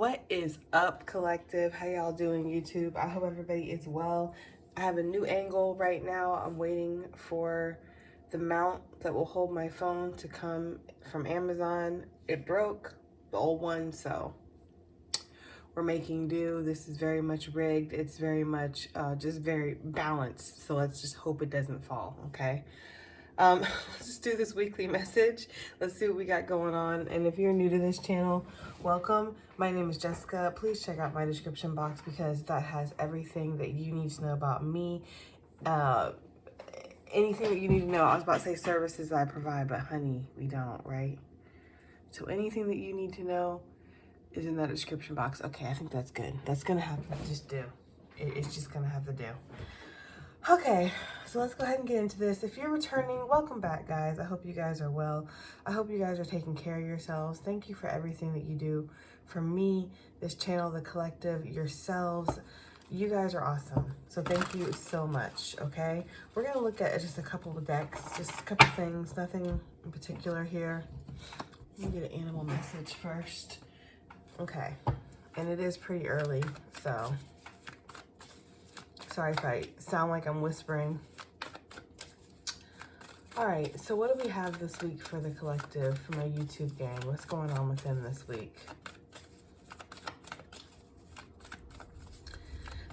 What is up, collective? How y'all doing, YouTube? I hope everybody is well. I have a new angle right now. I'm waiting for the mount that will hold my phone to come from Amazon. It broke, the old one, so we're making do. This is very much rigged. It's very much just very balanced. So let's just hope it doesn't fall, okay? Let's just do this weekly message. Let's see what we got going on. And if you're new to this channel, welcome. My name is Jessica. Please check out my description box because that has everything that you need to know about me. Anything that you need to know. I was about to say services that I provide, but honey, we don't, right? So anything that you need to know is in that description box. Okay, I think that's good. That's gonna have to just do. It's just gonna have to do. Okay, so let's go ahead and get into this. If you're returning, welcome back, guys. I hope you guys are well. I hope you guys are taking care of yourselves. Thank you for everything that you do for me, this channel, the collective, yourselves. You guys are awesome. So thank you so much, okay? We're going to look at just a couple of decks, just a couple things, nothing in particular here. Let me get an animal message first. Okay, and it is pretty early, so sorry if I sound like I'm whispering. All right, so what do we have this week for the collective, for my YouTube gang? What's going on with them this week?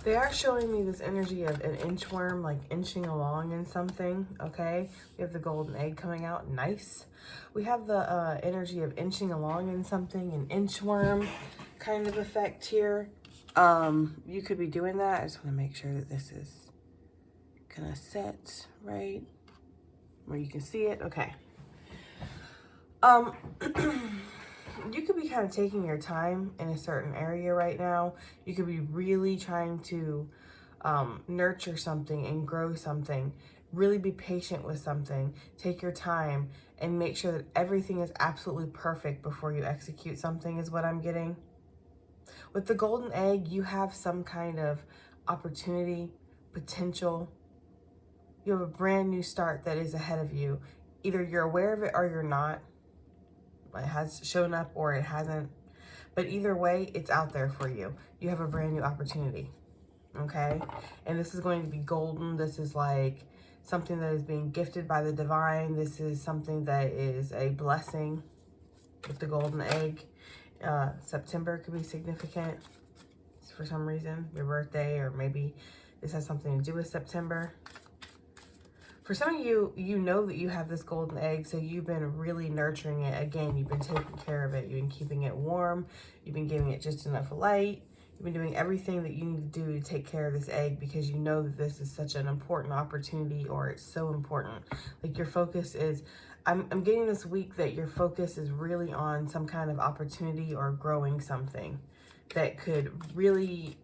They are showing me this energy of an inchworm, like inching along in something, okay? We have the golden egg coming out, nice. We have the energy of inching along in something, an inchworm kind of effect here. You could be doing that. I just want to make sure that this is gonna set right where you can see it. Okay. You could be kind of taking your time in a certain area right now. You could be really trying to nurture something and grow something. Really be patient with something. Take your time and make sure that everything is absolutely perfect before you execute something is what I'm getting. With the golden egg, you have some kind of opportunity, potential. You have a brand new start that is ahead of you. Either you're aware of it or you're not. It has shown up or it hasn't. But either way, it's out there for you. You have a brand new opportunity, okay? And this is going to be golden. This is like something that is being gifted by the divine. This is something that is a blessing with the golden egg. September could be significant for some reason, your birthday, or maybe this has something to do with September. For some of you, you know that you have this golden egg, so you've been really nurturing it. Again, you've been taking care of it. You've been keeping it warm. You've been giving it just enough light. You've been doing everything that you need to do to take care of this egg because you know that this is such an important opportunity, or it's so important. Like your focus is, I'm getting this week that your focus is really on some kind of opportunity or growing something that could really,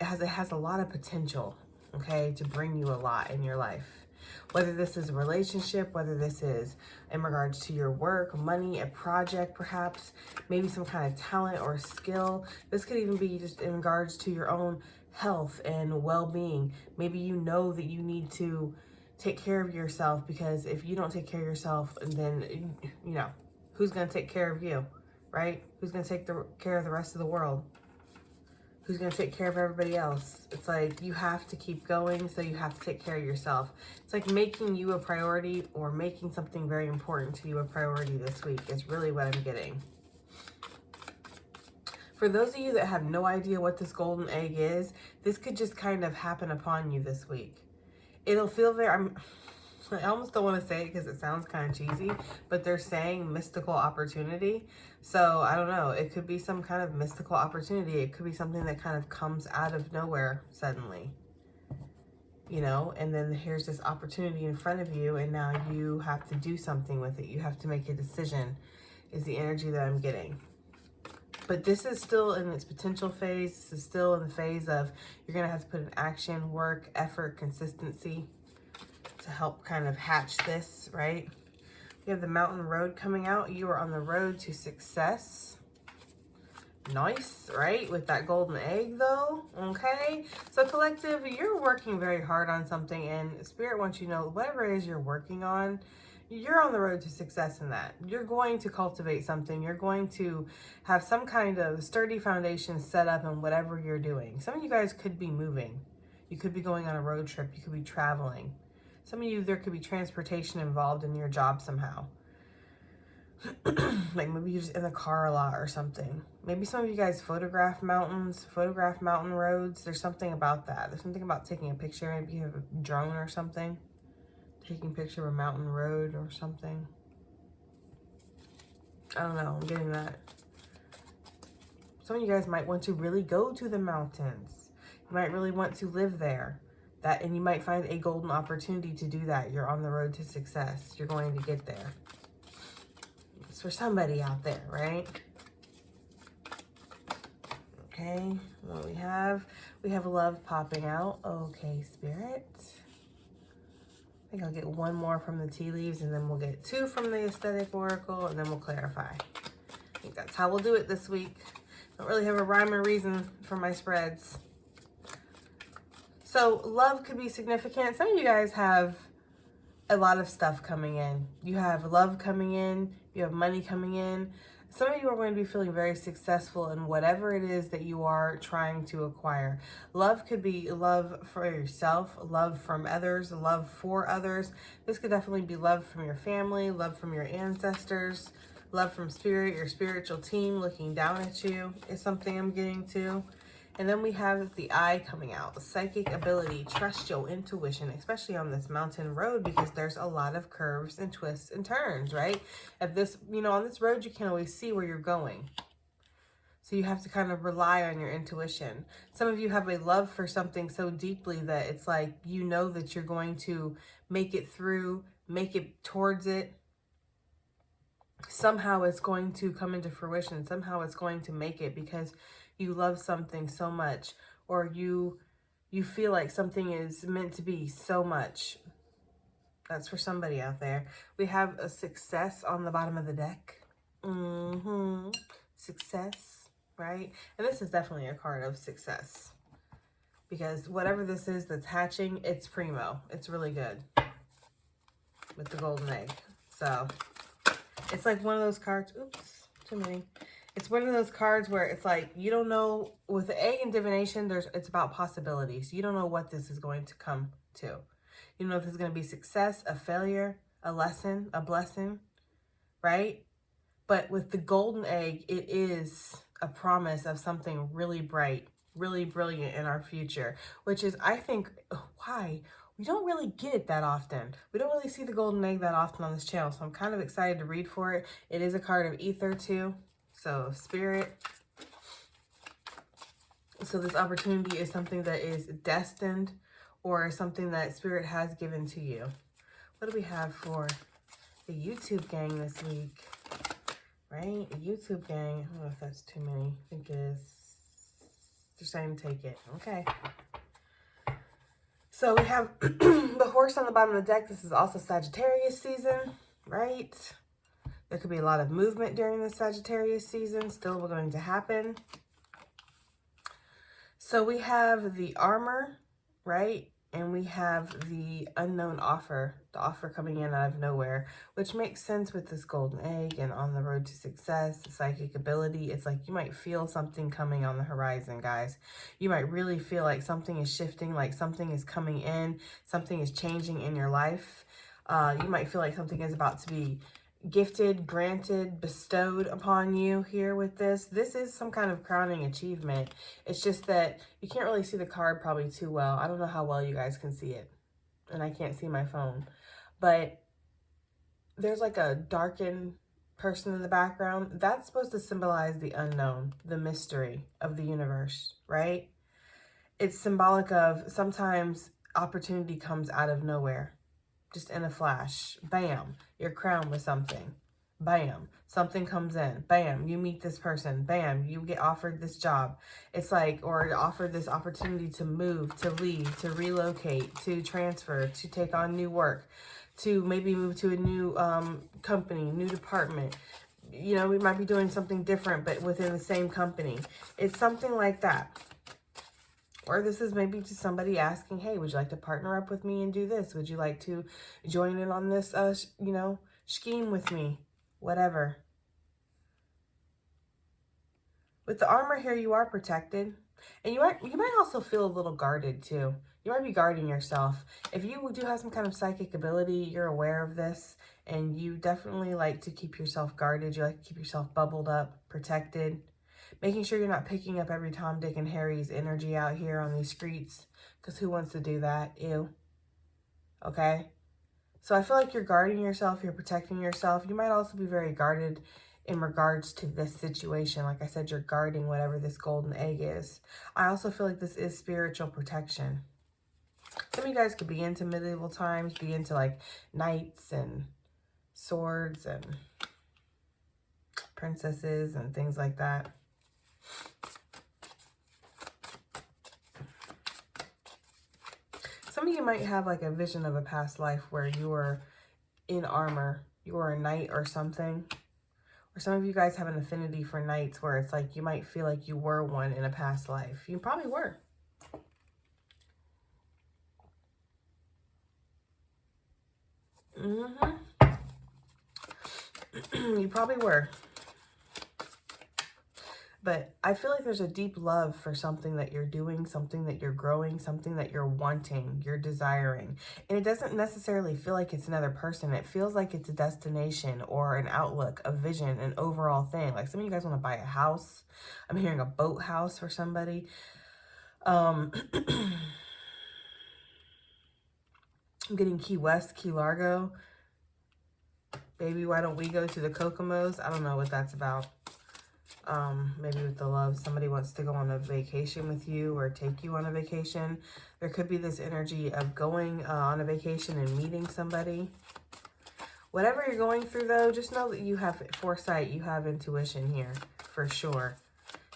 it has a lot of potential, okay, to bring you a lot in your life. Whether this is a relationship, whether this is in regards to your work, money, a project perhaps, maybe some kind of talent or skill. This could even be just in regards to your own health and well-being. Maybe you know that you need to take care of yourself because if you don't take care of yourself, then, you know, who's going to take care of you, right? Who's going to take care of the rest of the world? Who's going to take care of everybody else? It's like you have to keep going, so you have to take care of yourself. It's like making you a priority or making something very important to you a priority this week is really what I'm getting. For those of you that have no idea what this golden egg is, this could just kind of happen upon you this week. It'll feel very... I almost don't want to say it because it sounds kind of cheesy, but they're saying mystical opportunity. So I don't know. It could be some kind of mystical opportunity. It could be something that kind of comes out of nowhere suddenly, you know, and then here's this opportunity in front of you and now you have to do something with it. You have to make a decision is the energy that I'm getting. But this is still in its potential phase. This is still in the phase of you're going to have to put in action, work, effort, consistency to help kind of hatch this, right? You have the mountain road coming out. You are on the road to success. Nice, right? With that golden egg though, okay? So collective, you're working very hard on something and Spirit wants you to know whatever it is you're working on, you're on the road to success in that. You're going to cultivate something. You're going to have some kind of sturdy foundation set up in whatever you're doing. Some of you guys could be moving. You could be going on a road trip. You could be traveling. Some of you, there could be transportation involved in your job somehow. Like maybe you're just in the car a lot or something. Maybe some of you guys photograph mountains, photograph mountain roads. There's something about that. There's something about taking a picture. Maybe you have a drone or something. Taking a picture of a mountain road or something. I don't know. I'm getting that. Some of you guys might want to really go to the mountains. You might really want to live there. And you might find a golden opportunity to do that. You're on the road to success. You're going to get there. It's for somebody out there, right? Okay, what do we have? We have love popping out. Okay, Spirit. I think I'll get one more from the tea leaves, and then we'll get 2 from the aesthetic oracle, and then we'll clarify. I think that's how we'll do it this week. Don't really have a rhyme or reason for my spreads. So love could be significant. Some of you guys have a lot of stuff coming in. You have love coming in. You have money coming in. Some of you are going to be feeling very successful in whatever it is that you are trying to acquire. Love could be love for yourself, love from others, love for others. This could definitely be love from your family, love from your ancestors, love from spirit, your spiritual team looking down at you is something I'm getting to. And then we have the eye coming out, psychic ability, trust your intuition, especially on this mountain road, because there's a lot of curves and twists and turns, right? At this, on this road, you can't always see where you're going. So you have to kind of rely on your intuition. Some of you have a love for something so deeply that it's like, that you're going to make it through, make it towards it. Somehow it's going to come into fruition. Somehow it's going to make it because you love something so much, or you feel like something is meant to be so much. That's for somebody out there. We have a success on the bottom of the deck. Success, right? And this is definitely a card of success, because whatever this is that's hatching, it's primo. It's really good with the golden egg. So it's like one of those cards. Oops, too many. It's one of those cards where it's like, you don't know, with the egg and divination, it's about possibilities. You don't know what this is going to come to. You don't know if this is going to be success, a failure, a lesson, a blessing, right? But with the golden egg, it is a promise of something really bright, really brilliant in our future, which is, I think, why? We don't really get it that often. We don't really see the golden egg that often on this channel, so I'm kind of excited to read for it. It is a card of ether too. So spirit. So this opportunity is something that is destined, or something that spirit has given to you. What do we have for the YouTube gang this week? Right? The YouTube gang. I don't know if that's too many. I think it is. They're saying take it. Okay. So we have the horse on the bottom of the deck. This is also Sagittarius season, right? There could be a lot of movement during the Sagittarius season. Still going to happen. So we have the armor, right? And we have the unknown offer. The offer coming in out of nowhere. Which makes sense with this golden egg and on the road to success. The psychic ability. It's like you might feel something coming on the horizon, guys. You might really feel like something is shifting. Like something is coming in. Something is changing in your life. You might feel like something is about to be gifted, granted, bestowed upon you here with this. This is some kind of crowning achievement. It's just that you can't really see the card probably too well. I don't know how well you guys can see it. And I can't see my phone. But there's like a darkened person in the background. That's supposed to symbolize the unknown, the mystery of the universe, right? It's symbolic of sometimes opportunity comes out of nowhere. Just in a flash. Bam. You're crowned with something. Bam. Something comes in. Bam. You meet this person. Bam. You get offered this job. It's like, or offered this opportunity to move, to leave, to relocate, to transfer, to take on new work, to maybe move to a new company, new department. We might be doing something different, but within the same company. It's something like that. Or this is maybe just somebody asking, hey, would you like to partner up with me and do this? Would you like to join in on this, you know, scheme with me? Whatever. With the armor here, you are protected. And you might also feel a little guarded too. You might be guarding yourself. If you do have some kind of psychic ability, you're aware of this. And you definitely like to keep yourself guarded. You like to keep yourself bubbled up, protected. Making sure you're not picking up every Tom, Dick, and Harry's energy out here on these streets. Because who wants to do that? Ew. Okay? So I feel like you're guarding yourself. You're protecting yourself. You might also be very guarded in regards to this situation. Like I said, you're guarding whatever this golden egg is. I also feel like this is spiritual protection. Some of you guys could be into medieval times, be into like knights and swords and princesses and things like that. Some of you might have like a vision of a past life where you were in armor. You were a knight or something. Or some of you guys have an affinity for knights where it's like you might feel like you were one in a past life. You probably were. You probably were. But I feel like there's a deep love for something that you're doing, something that you're growing, something that you're wanting, you're desiring. And it doesn't necessarily feel like it's another person. It feels like it's a destination or an outlook, a vision, an overall thing. Like some of you guys want to buy a house. I'm hearing a boat house for somebody. I'm getting Key West, Key Largo. Baby, why don't we go to the Kokomos? I don't know what that's about. Maybe with the love, somebody wants to go on a vacation with you or take you on a vacation. There could be this energy of going on a vacation and meeting somebody. Whatever you're going through, though, just know that you have foresight, you have intuition here, for sure.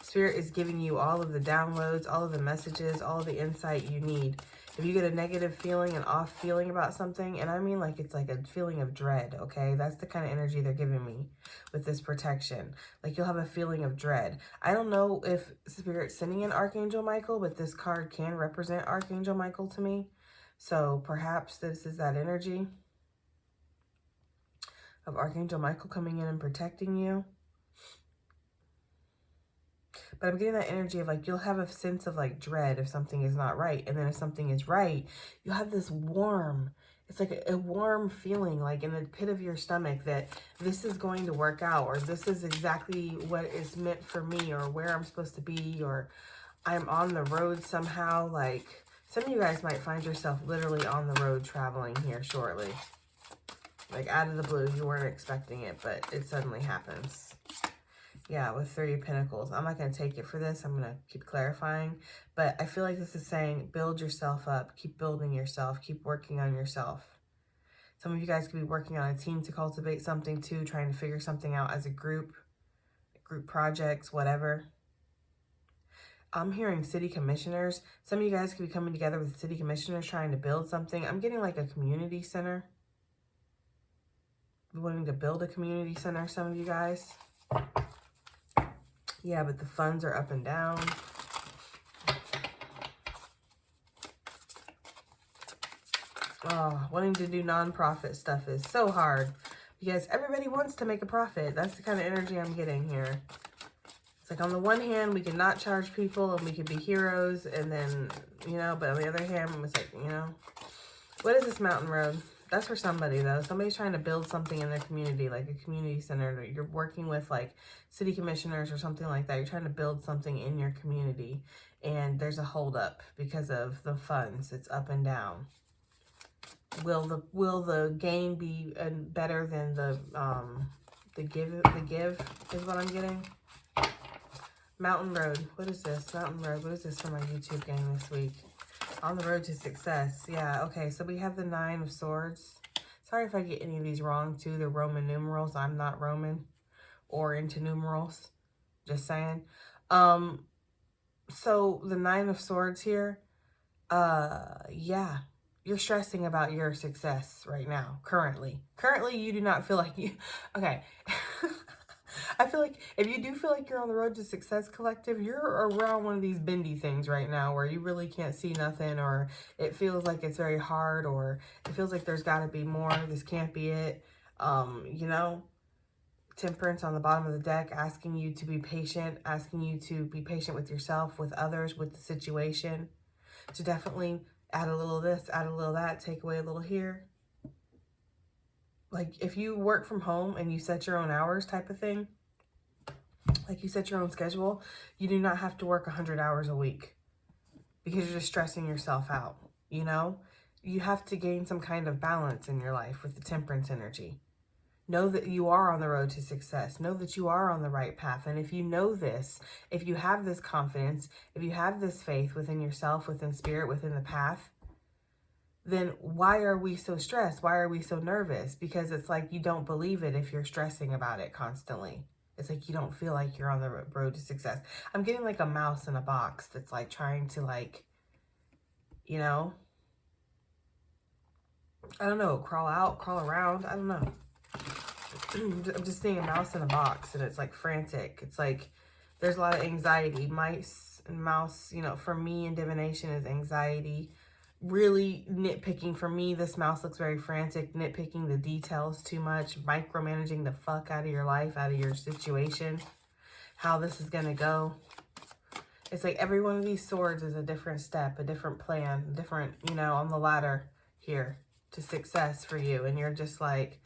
Spirit is giving you all of the downloads, all of the messages, all of the insight you need. If you get a negative feeling, an off feeling about something, and I mean like it's like a feeling of dread, okay? That's the kind of energy they're giving me with this protection. Like you'll have a feeling of dread. I don't know if Spirit's sending in Archangel Michael, but this card can represent Archangel Michael to me. So perhaps this is that energy of Archangel Michael coming in and protecting you. But I'm getting that energy of like, you'll have a sense of like dread if something is not right. And then if something is right, you'll have this warm, it's like a warm feeling like in the pit of your stomach that this is going to work out, or this is exactly what is meant for me, or where I'm supposed to be, or I'm on the road somehow. Like some of you guys might find yourself literally on the road traveling here shortly. Like out of the blue, you weren't expecting it, but it suddenly happens. Yeah, with 3 of Pentacles. I'm not going to take it for this. I'm going to keep clarifying. But I feel like this is saying build yourself up. Keep building yourself. Keep working on yourself. Some of you guys could be working on a team to cultivate something too, trying to figure something out as a group projects, whatever. I'm hearing city commissioners. Some of you guys could be coming together with city commissioners trying to build something. I'm getting like a community center. Wanting to build a community center, some of you guys. Yeah, but the funds are up and down. Oh, wanting to do nonprofit stuff is so hard because everybody wants to make a profit. That's the kind of energy I'm getting here. It's like on the one hand, we can not charge people and we can be heroes, and then, you know, but on the other hand, it's like, you know, what is this mountain road? That's for somebody, though. Somebody's trying to build something in their community, like a community center. You're working with, like, city commissioners or something like that. You're trying to build something in your community, and there's a holdup because of the funds. It's up and down. Will the gain be better than the give? The give is what I'm getting. Mountain Road. What is this? Mountain Road. What is this for my YouTube game this week? On the road to success. Yeah, okay, so we have the 9 of Swords. Sorry if I get any of these wrong, too. They're Roman numerals. I'm not Roman or into numerals. Just saying. So the 9 of Swords here, yeah, you're stressing about your success right now, currently. Currently, you do not feel like you... Okay. I feel like if you do feel like you're on the road to success, collective, you're around one of these bendy things right now where you really can't see nothing, or it feels like it's very hard, or it feels like there's got to be more. This can't be it. You know, Temperance on the bottom of the deck, asking you to be patient, asking you to be patient with yourself, with others, with the situation. To definitely add a little of this, add a little of that, take away a little here. Like if you work from home and you set your own hours type of thing, like you set your own schedule, you do not have to work 100 hours a week because you're just stressing yourself out, you know? You have to gain some kind of balance in your life with the Temperance energy. Know that you are on the road to success. Know that you are on the right path. And if you know this, if you have this confidence, if you have this faith within yourself, within spirit, within the path, then why are we so stressed? Why are we so nervous? Because it's like you don't believe it if you're stressing about it constantly. It's like you don't feel like you're on the road to success. I'm getting like a mouse in a box that's like trying to like, you know, I don't know, crawl out, crawl around. I don't know. I'm just seeing a mouse in a box and it's like frantic. It's like there's a lot of anxiety. Mice and mouse, you know, for me in divination is anxiety. Really nitpicking. For me, this mouse looks very frantic, nitpicking the details too much, micromanaging the fuck out of your life, out of your situation, how this is gonna go. It's like every one of these swords is a different step, a different plan, different, you know, on the ladder here to success for you. And you're just like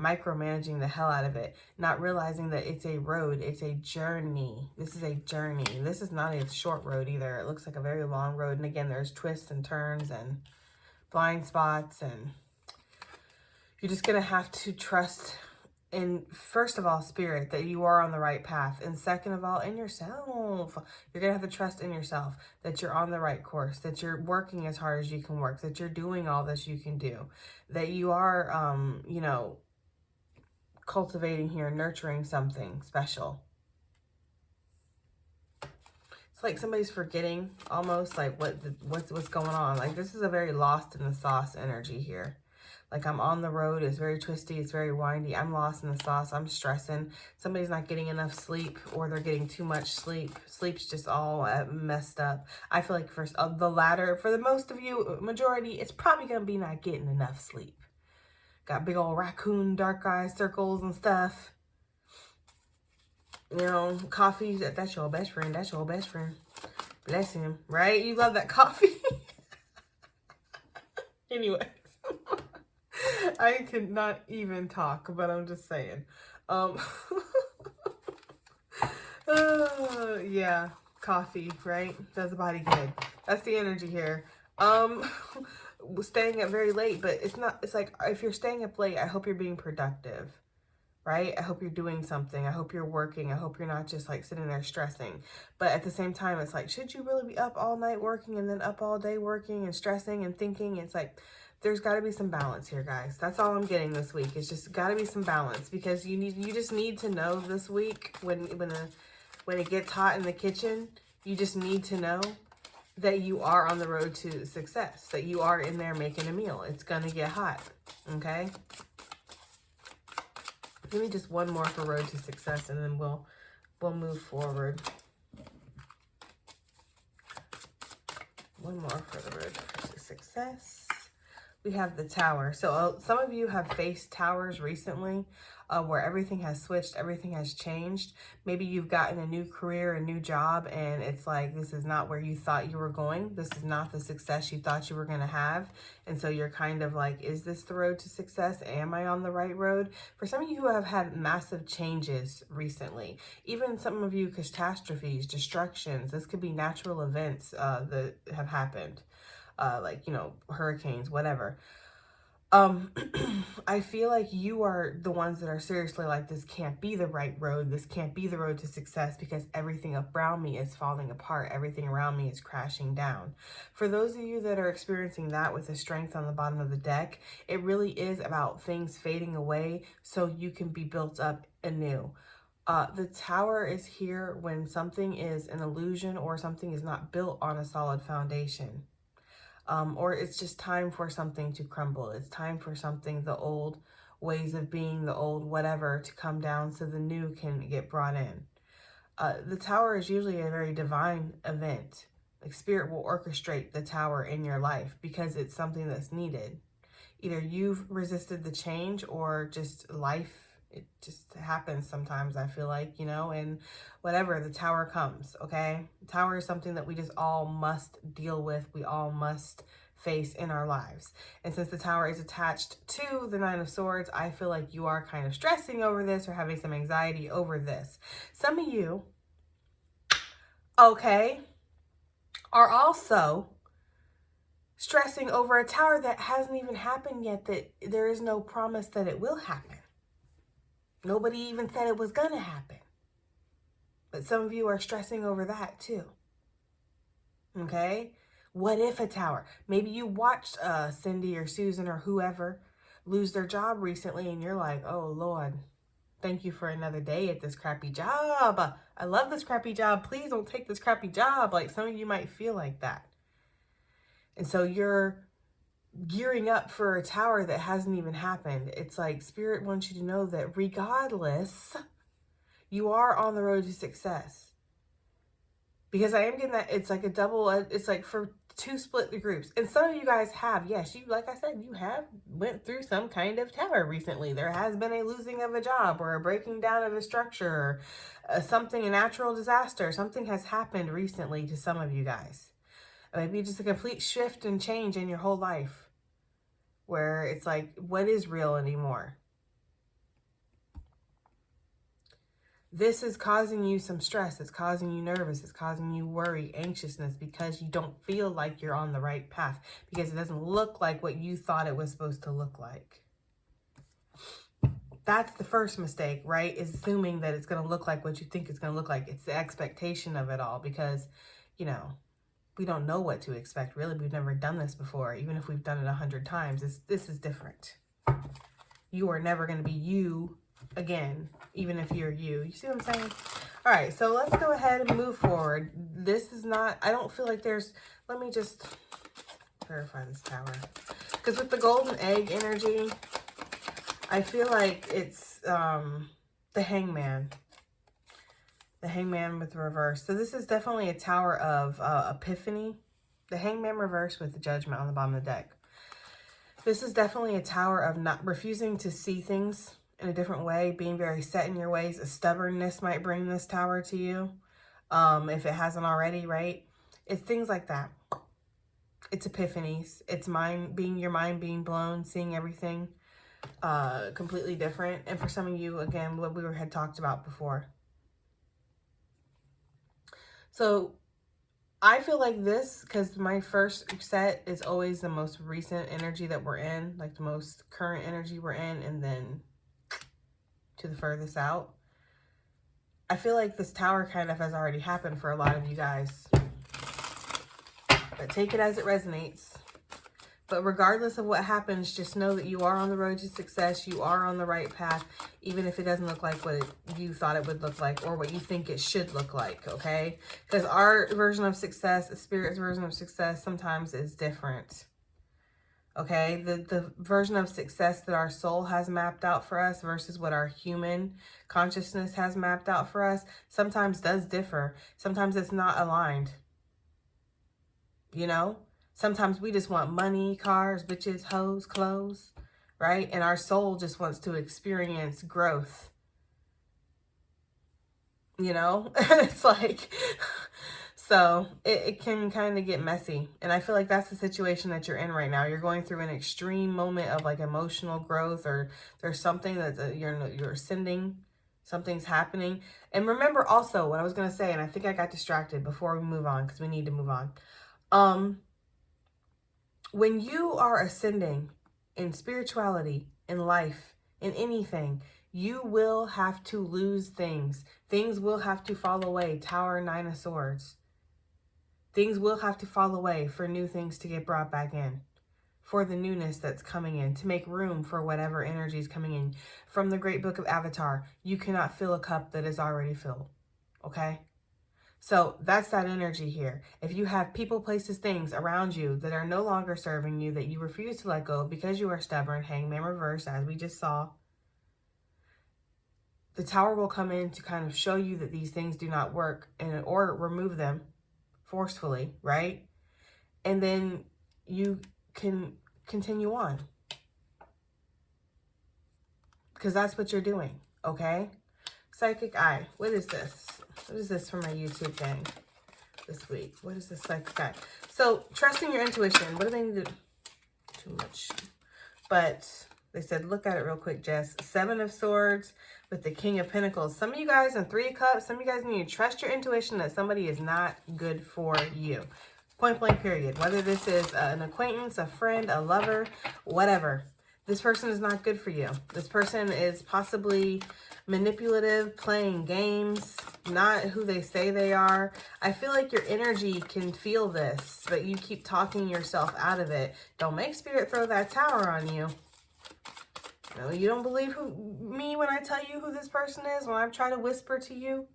micromanaging the hell out of it, not realizing that it's a road, it's a journey. This is a journey. This is not a short road either. It looks like a very long road. And again, there's twists and turns and blind spots, and you're just going to have to trust in, first of all, spirit, that you are on the right path. And second of all, in yourself. You're going to have to trust in yourself that you're on the right course, that you're working as hard as you can work, that you're doing all that you can do, that you are, you know, cultivating here, nurturing something special. It's like somebody's forgetting almost like what's going on. Like this is a very lost in the sauce energy here. Like I'm on the road, it's very twisty, it's very windy. I'm lost in the sauce, I'm stressing. Somebody's not getting enough sleep, or they're getting too much sleep. Sleep's just all messed up. I feel like for the latter, for the most of you, majority, it's probably gonna be not getting enough sleep. Got big old raccoon, dark eye circles and stuff. You know, coffee, that's your best friend. That's your best friend. Bless him, right? You love that coffee. Anyways. I could not even talk, but I'm just saying. Yeah, coffee, right? Does the body good. That's the energy here. Staying up very late, but it's not, it's like, if you're staying up late, I hope you're being productive, right? I hope you're doing something. I hope you're working. I hope you're not just like sitting there stressing. But at the same time, it's like, should you really be up all night working and then up all day working and stressing and thinking? It's like, there's got to be some balance here, guys. That's all I'm getting this week. It's just got to be some balance, because you just need to know this week when it gets hot in the kitchen, you just need to know that you are on the road to success, that you are in there making a meal. It's going to get hot, okay? Give me just one more for road to success, and then we'll move forward. One more for the road to success. We have the Tower. So some of you have faced towers recently, where everything has switched, everything has changed. Maybe you've gotten a new career, a new job, and it's like, this is not where you thought you were going. This is not the success you thought you were going to have. And so you're kind of like, is this the road to success? Am I on the right road? For some of you who have had massive changes recently, even some of you, catastrophes, destructions, this could be natural events that have happened. Like, you know, hurricanes, whatever. I feel like you are the ones that are seriously like, this can't be the right road. This can't be the road to success, because everything around me is falling apart. Everything around me is crashing down. For those of you that are experiencing that with the Strength on the bottom of the deck, it really is about things fading away so you can be built up anew. The Tower is here when something is an illusion or something is not built on a solid foundation. Or it's just time for something to crumble. It's time for something, the old ways of being, the old whatever, to come down so the new can get brought in. The tower is usually a very divine event. Like spirit will orchestrate the tower in your life because it's something that's needed. Either you've resisted the change or just life, it just happens sometimes, I feel like, you know, and whatever, the tower comes, okay? The tower is something that we just all must deal with. We all must face in our lives. And since the tower is attached to the Nine of Swords, I feel like you are kind of stressing over this or having some anxiety over this. Some of you, okay, are also stressing over a tower that hasn't even happened yet, that there is no promise that it will happen. Nobody even said it was gonna happen. But some of you are stressing over that too. Okay? What if a tower? Maybe you watched Cindy or Susan or whoever lose their job recently and you're like, oh Lord, thank you for another day at this crappy job. I love this crappy job. Please don't take this crappy job. Like some of you might feel like that. And so you're gearing up for a tower that hasn't even happened. It's like Spirit wants you to know that regardless, you are on the road to success. Because I am getting that it's like a double, it's like for two split the groups. And some of you guys have, yes, you, like I said, you have went through some kind of tower recently. There has been a losing of a job or a breaking down of a structure, or something, a natural disaster. Something has happened recently to some of you guys. Maybe just a complete shift and change in your whole life where it's like, what is real anymore? This is causing you some stress. It's causing you nervous. It's causing you worry, anxiousness, because you don't feel like you're on the right path, because it doesn't look like what you thought it was supposed to look like. That's the first mistake, right? Is assuming that it's going to look like what you think it's going to look like. It's the expectation of it all, because, you know, we don't know what to expect, really. We've never done this before. Even if we've done it 100 times, this is different. You are never going to be you again, even if you're you. You see what I'm saying? All right, so let's go ahead and move forward. This is not, I don't feel like there's, let me just verify this tower. Because with the golden egg energy, I feel like it's the hangman. The hangman with reverse. So this is definitely a tower of epiphany. The hangman reverse with the judgment on the bottom of the deck. This is definitely a tower of not refusing to see things in a different way, being very set in your ways. A stubbornness might bring this tower to you, if it hasn't already, right? It's things like that. It's epiphanies. It's your mind being blown, seeing everything completely different. And for some of you, again, what we had talked about before. So I feel like this, because my first set is always the most recent energy that we're in, like the most current energy we're in, and then to the furthest out. I feel like this tower kind of has already happened for a lot of you guys. But take it as it resonates. But regardless of what happens, just know that you are on the road to success. You are on the right path, even if it doesn't look like what you thought it would look like or what you think it should look like, okay? Because our version of success, the Spirit's version of success, sometimes is different, okay? The version of success that our soul has mapped out for us versus what our human consciousness has mapped out for us sometimes does differ. Sometimes it's not aligned, you know? Sometimes we just want money, cars, bitches, hoes, clothes, right? And our soul just wants to experience growth, you know? It's like, so it can kind of get messy. And I feel like that's the situation that you're in right now. You're going through an extreme moment of like emotional growth, or there's something that you're ascending, something's happening. And remember also what I was going to say, and I think I got distracted before we move on because we need to move on. When you are ascending in spirituality, in life, in anything, you will have to lose things. Things will have to fall away. Tower, Nine of Swords. Things will have to fall away for new things to get brought back in. For the newness that's coming in. To make room for whatever energy is coming in. From the great book of Avatar, you cannot fill a cup that is already filled. Okay? So that's that energy here. If you have people, places, things around you that are no longer serving you, that you refuse to let go of because you are stubborn, Hangman reverse, as we just saw, the Tower will come in to kind of show you that these things do not work or remove them forcefully, right? And then you can continue on. Because that's what you're doing, okay? Psychic Eye, what is this? What is this for my YouTube thing this week? What is this Psychic Eye? So, trusting your intuition. What do they need to do? Too much. But they said, look at it real quick, Jess. 7 of Swords with the King of Pentacles. Some of you guys in 3 of Cups, some of you guys need to trust your intuition that somebody is not good for you. Point blank period. Whether this is an acquaintance, a friend, a lover, whatever. This person is not good for you. This person is possibly manipulative, playing games, not who they say they are. I feel like your energy can feel this, but you keep talking yourself out of it. Don't make Spirit throw that tower on you. No, you don't believe me when I tell you who this person is, when I try to whisper to you,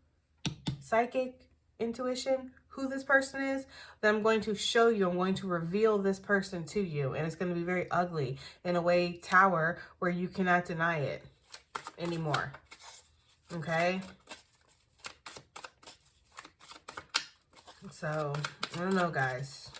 psychic, intuition, who this person is, then I'm going to show you, I'm going to reveal this person to you, and it's going to be very ugly in a way, Tower, where you cannot deny it anymore. Okay? So, I don't know, guys.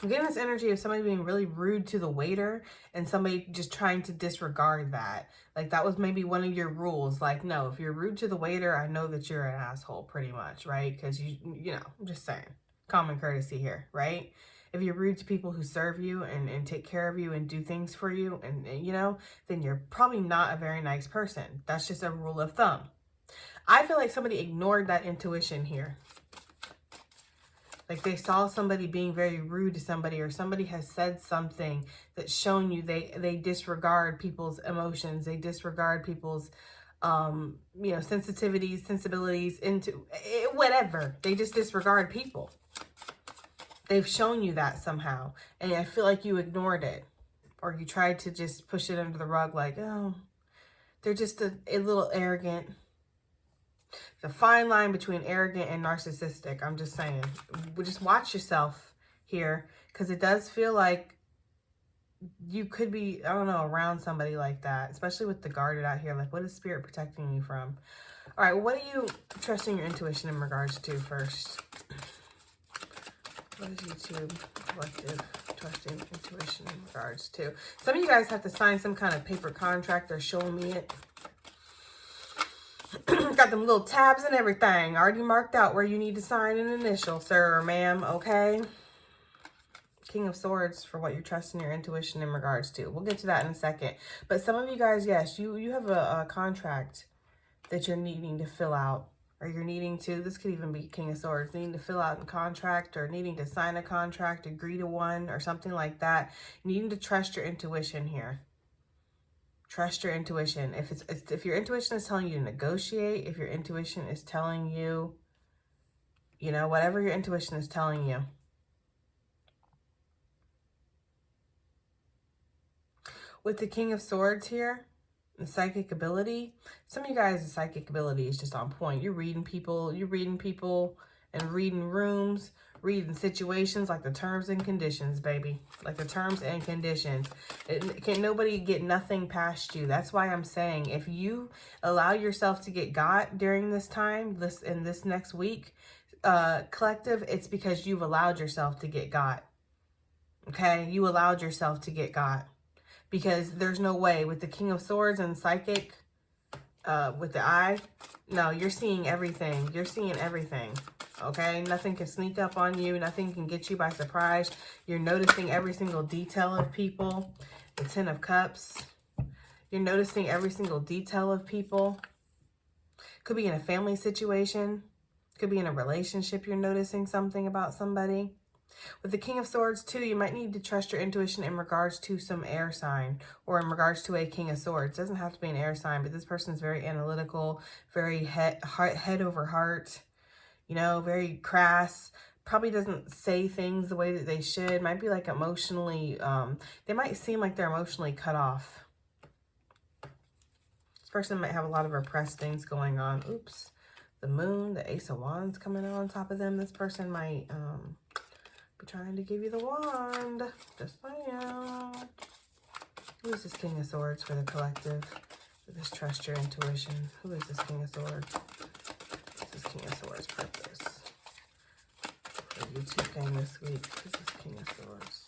I'm getting this energy of somebody being really rude to the waiter and somebody just trying to disregard that. Like, that was maybe one of your rules. Like, no, if you're rude to the waiter, I know that you're an asshole, pretty much, right? Because, you know, I'm just saying. Common courtesy here, right? If you're rude to people who serve you and take care of you and do things for you, and, you know, then you're probably not a very nice person. That's just a rule of thumb. I feel like somebody ignored that intuition here. Like they saw somebody being very rude to somebody, or somebody has said something that's shown you they disregard people's emotions. They disregard people's, you know, sensitivities, sensibilities, into whatever. They just disregard people. They've shown you that somehow. And I feel like you ignored it. Or you tried to just push it under the rug like, oh, they're just a little arrogant. The fine line between arrogant and narcissistic. I'm just saying. Just watch yourself here. Because it does feel like you could be, I don't know, around somebody like that. Especially with the guarded out here. Like, what is Spirit protecting you from? All right, what are you trusting your intuition in regards to first? What is YouTube Collective trusting intuition in regards to? Some of you guys have to sign some kind of paper contract. They're showing me it. Got them little tabs and everything. Already marked out where you need to sign an initial, sir or ma'am, okay? King of Swords for what you're trusting your intuition in regards to. We'll get to that in a second. But some of you guys, yes, you have a contract that you're needing to fill out. Or you're needing to, this could even be King of Swords, needing to fill out a contract or needing to sign a contract, agree to one or something like that. Needing to trust your intuition here. Trust your intuition. If your intuition is telling you to negotiate, if your intuition is telling you, you know, whatever your intuition is telling you. With the King of Swords here, the psychic ability, some of you guys, the psychic ability is just on point. You're reading people and reading rooms, reading situations, like the terms and conditions, baby. Like the terms and conditions. Can't nobody get nothing past you. That's why I'm saying, if you allow yourself to get got during this time, this next week, collective, it's because you've allowed yourself to get got. Okay? You allowed yourself to get got. Because there's no way with the King of Swords and psychic, with the eye, no, you're seeing everything. You're seeing everything, okay? Nothing can sneak up on you. Nothing can get you by surprise. You're noticing every single detail of people. The 10 of Cups. You're noticing every single detail of people. Could be in a family situation. Could be in a relationship. You're noticing something about somebody. With the King of Swords, too, you might need to trust your intuition in regards to some air sign or in regards to a King of Swords. It doesn't have to be an air sign, but this person is very analytical, very head over heart, you know, very crass. Probably doesn't say things the way that they should. Might be like emotionally, they might seem like they're emotionally cut off. This person might have a lot of repressed things going on. Oops. the moon, the Ace of Wands coming out on top of them. This person might be trying to give you the wand. Just saying. Who is this King of Swords for the collective? Just trust your intuition. Who is this King of Swords? This is King of Swords purpose for YouTube game this week. This is King of Swords.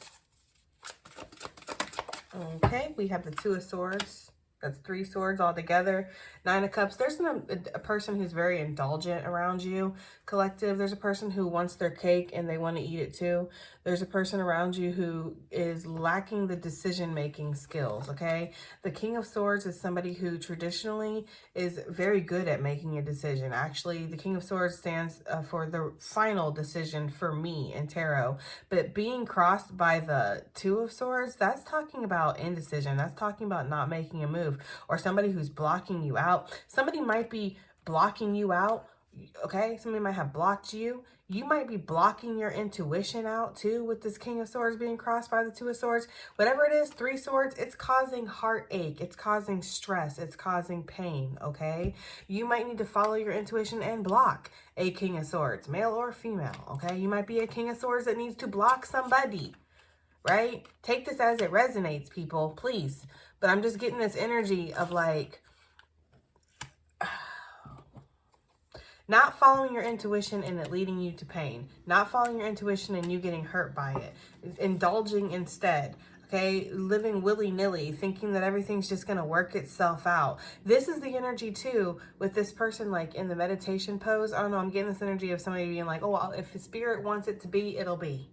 Okay, we have the Two of Swords. That's 3 swords all together. 9 of Cups. There's a person who's very indulgent around you, collective. There's a person who wants their cake and they want to eat it too. There's a person around you who is lacking the decision-making skills, okay? The King of Swords is somebody who traditionally is very good at making a decision. Actually, the King of Swords stands for the final decision for me in tarot. But being crossed by the Two of Swords, that's talking about indecision. That's talking about not making a move, or somebody who's blocking you out. Somebody might be blocking you out, okay? Somebody might have blocked you. You might be blocking your intuition out too with this King of Swords being crossed by the Two of Swords. Whatever it is, 3 swords, it's causing heartache. It's causing stress. It's causing pain, okay? You might need to follow your intuition and block a King of Swords, male or female, okay? You might be a King of Swords that needs to block somebody, right? Take this as it resonates, people, please. But I'm just getting this energy of like, not following your intuition and it leading you to pain. Not following your intuition and you getting hurt by it. Indulging instead. Okay? Living willy-nilly. Thinking that everything's just going to work itself out. This is the energy too with this person like in the meditation pose. I don't know. I'm getting this energy of somebody being like, oh, well, if the spirit wants it to be, it'll be.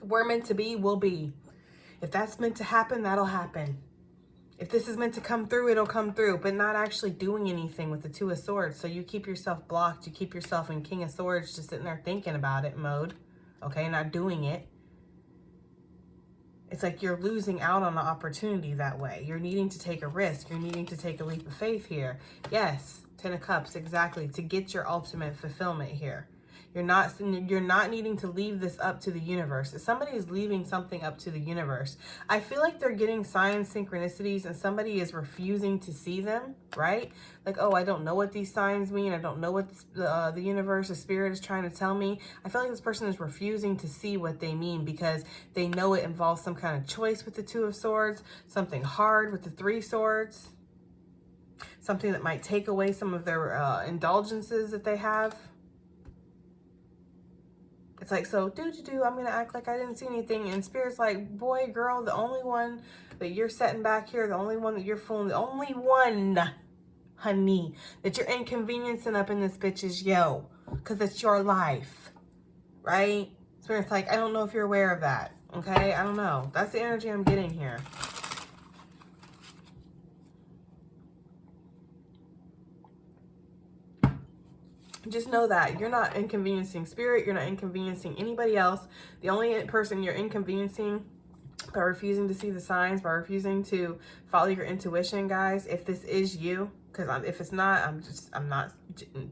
We're meant to be, we'll be. If that's meant to happen, that'll happen. If this is meant to come through, it'll come through, but not actually doing anything with the Two of Swords. So you keep yourself blocked. You keep yourself in King of Swords just sitting there thinking about it mode. Okay, not doing it. It's like you're losing out on the opportunity that way. You're needing to take a risk. You're needing to take a leap of faith here. Yes, 10 of Cups, exactly, to get your ultimate fulfillment here. You're not needing to leave this up to the universe. If somebody is leaving something up to the universe, I feel like they're getting signs, synchronicities, and somebody is refusing to see them, right? Like, oh, I don't know what these signs mean. I don't know what the universe, the spirit is trying to tell me. I feel like this person is refusing to see what they mean because they know it involves some kind of choice with the Two of Swords, something hard with the 3 swords, something that might take away some of their indulgences that they have. It's like, so, I'm going to act like I didn't see anything. And Spirit's like, boy, girl, the only one that you're setting back here, the only one that you're fooling, the only one, honey, that you're inconveniencing up in this bitch is yo. Because it's your life, right? Spirit's like, I don't know if you're aware of that, okay? I don't know. That's the energy I'm getting here. Just know that you're not inconveniencing Spirit. You're not inconveniencing anybody else. The only person you're inconveniencing by refusing to see the signs, by refusing to follow your intuition, guys, if this is you, because if it's not, I'm not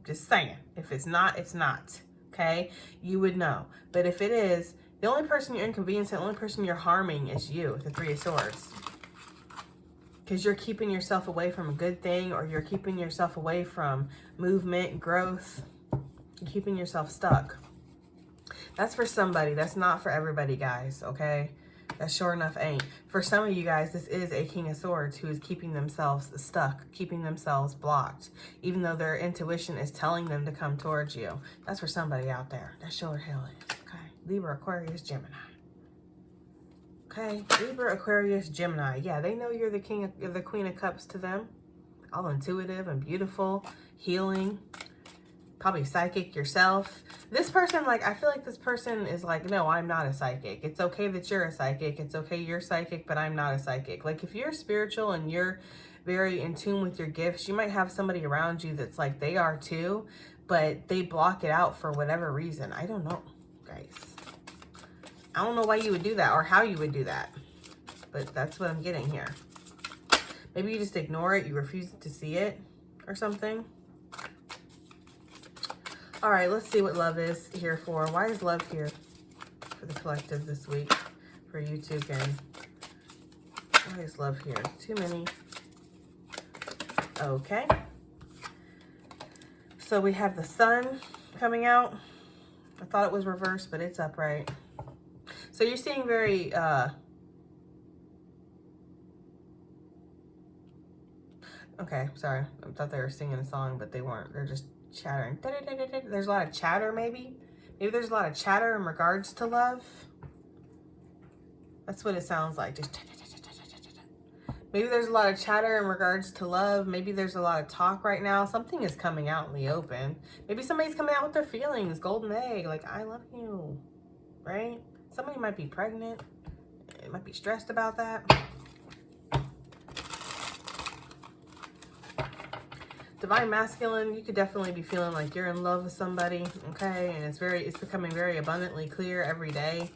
just saying. If it's not, it's not. Okay? You would know. But if it is, the only person you're inconveniencing, the only person you're harming is you, the 3 of Swords. Because you're keeping yourself away from a good thing, or you're keeping yourself away from movement, growth. You're keeping yourself stuck. That's for somebody. That's not for everybody, guys, okay? That sure enough ain't. For some of you guys, this is a King of Swords who is keeping themselves stuck, keeping themselves blocked, even though their intuition is telling them to come towards you. That's for somebody out there. That sure hell is, okay? Libra, Aquarius, Gemini. Okay, Libra, Aquarius, Gemini. Yeah, they know you're the the Queen of Cups to them. All intuitive and beautiful, healing, probably psychic yourself. This person, like, I feel like this person is like, no, I'm not a psychic. It's okay that you're a psychic. It's okay you're psychic, but I'm not a psychic. Like, if you're spiritual and you're very in tune with your gifts, you might have somebody around you that's like, they are too, but they block it out for whatever reason. I don't know, guys. I don't know why you would do that or how you would do that, but that's what I'm getting here. Maybe you just ignore it. You refuse to see it or something. All right, let's see what love is here for. Why is love here for the collective this week for you too, gang? Why is love here? Too many. Okay. So we have the Sun coming out. I thought it was reversed, but it's upright. So you're seeing very, okay, sorry. I thought they were singing a song, but they weren't. They're just chattering. There's a lot of chatter, maybe. Maybe there's a lot of chatter in regards to love. That's what it sounds like. Just maybe there's a lot of chatter in regards to love. Maybe there's a lot of talk right now. Something is coming out in the open. Maybe somebody's coming out with their feelings. Golden egg. Like, I love you. Right? Somebody might be pregnant. It might be stressed about that. Divine masculine, you could definitely be feeling like you're in love with somebody, okay? And it's becoming very abundantly clear every day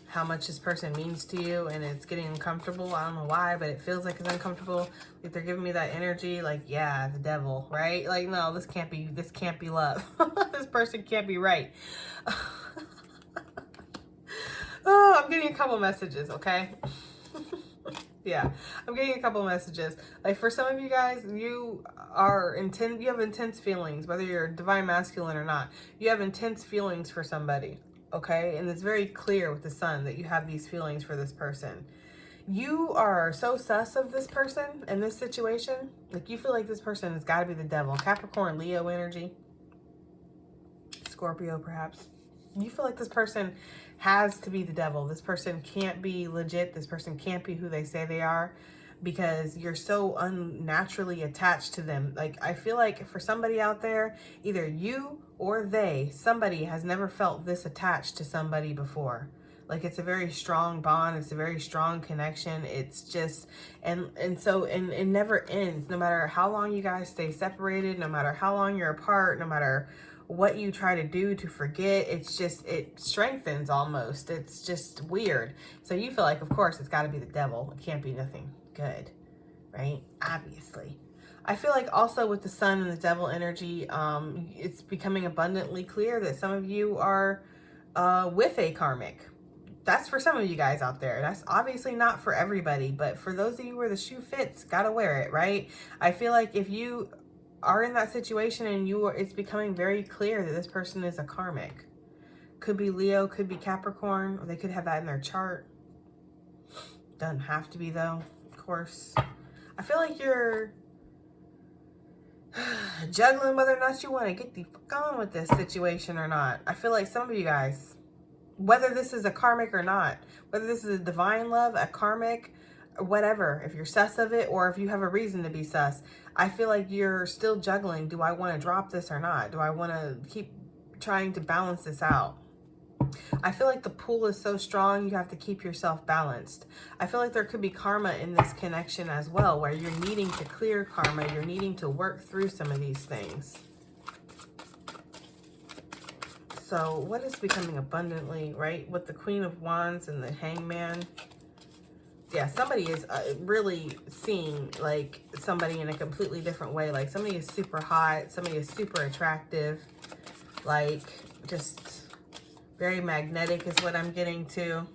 how much this person means to you, and it's getting uncomfortable. I don't know why, but it feels like it's uncomfortable. Like they're giving me that energy, like, yeah, the devil, right? Like, no, this can't be love. This person can't be right. Oh, I'm getting a couple messages, okay? Yeah, I'm getting a couple messages. Like, for some of you guys, you have intense feelings, whether you're divine masculine or not. You have intense feelings for somebody, okay? And it's very clear with the Sun that you have these feelings for this person. You are so sus of this person in this situation. Like, you feel like this person has got to be the devil. Capricorn, Leo energy. Scorpio, perhaps. You feel like this person has to be the devil. This person can't be legit. This person can't be who they say they are, because you're so unnaturally attached to them. Like, I feel like for somebody out there, either you or somebody has never felt this attached to somebody before. Like, it's a very strong bond. It's a very strong connection. It's just, and it never ends. No matter how long you guys stay separated, no matter how long you're apart, no matter what you try to do to forget, it's just, it strengthens almost. It's just weird. So you feel like, of course, it's got to be the devil. It can't be nothing good, right? Obviously. I feel like also with the Sun and the devil energy, it's becoming abundantly clear that some of you are with a karmic. That's for some of you guys out there. That's obviously not for everybody, but for those of you where the shoe fits, gotta wear it, right? I feel like if you are in that situation and it's becoming very clear that this person is a karmic. Could be Leo, could be Capricorn, or they could have that in their chart. Doesn't have to be, though, of course. I feel like you're juggling whether or not you want to get the fuck on with this situation or not. I feel like some of you guys, whether this is a karmic or not, whether this is a divine love, a karmic, or whatever, if you're sus of it or if you have a reason to be sus, I feel like you're still juggling. Do I want to drop this or not? Do I want to keep trying to balance this out? I feel like the pull is so strong, you have to keep yourself balanced. I feel like there could be karma in this connection as well, where you're needing to clear karma. You're needing to work through some of these things. So what is becoming abundantly, right? With the Queen of Wands and the Hangman. Yeah, somebody is really seeing like somebody in a completely different way. Like somebody is super hot. Somebody is super attractive. Like just very magnetic is what I'm getting to.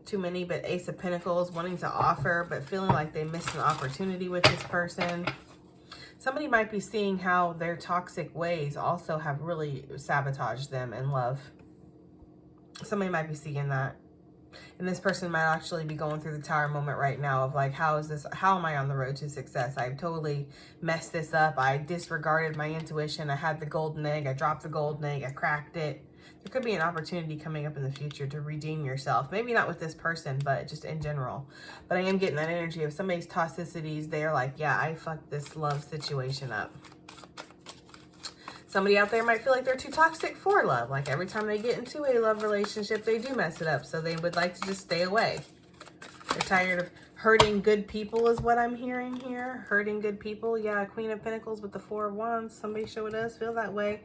Too many, but Ace of Pentacles, wanting to offer, but feeling like they missed an opportunity with this person. Somebody might be seeing how their toxic ways also have really sabotaged them in love. Somebody might be seeing that. And this person might actually be going through the Tower moment right now of like, how am I on the road to success? I've totally messed this up. I disregarded my intuition. I had the golden egg. I dropped the golden egg. I cracked it. There could be an opportunity coming up in the future to redeem yourself. Maybe not with this person, but just in general. But I am getting that energy of somebody's toxicities. They're like, yeah, I fucked this love situation up. Somebody out there might feel like they're too toxic for love. Like every time they get into a love relationship, they do mess it up. So they would like to just stay away. They're tired of hurting good people is what I'm hearing here. Hurting good people. Yeah, Queen of Pentacles with the Four of Wands. Somebody sure does feel that way.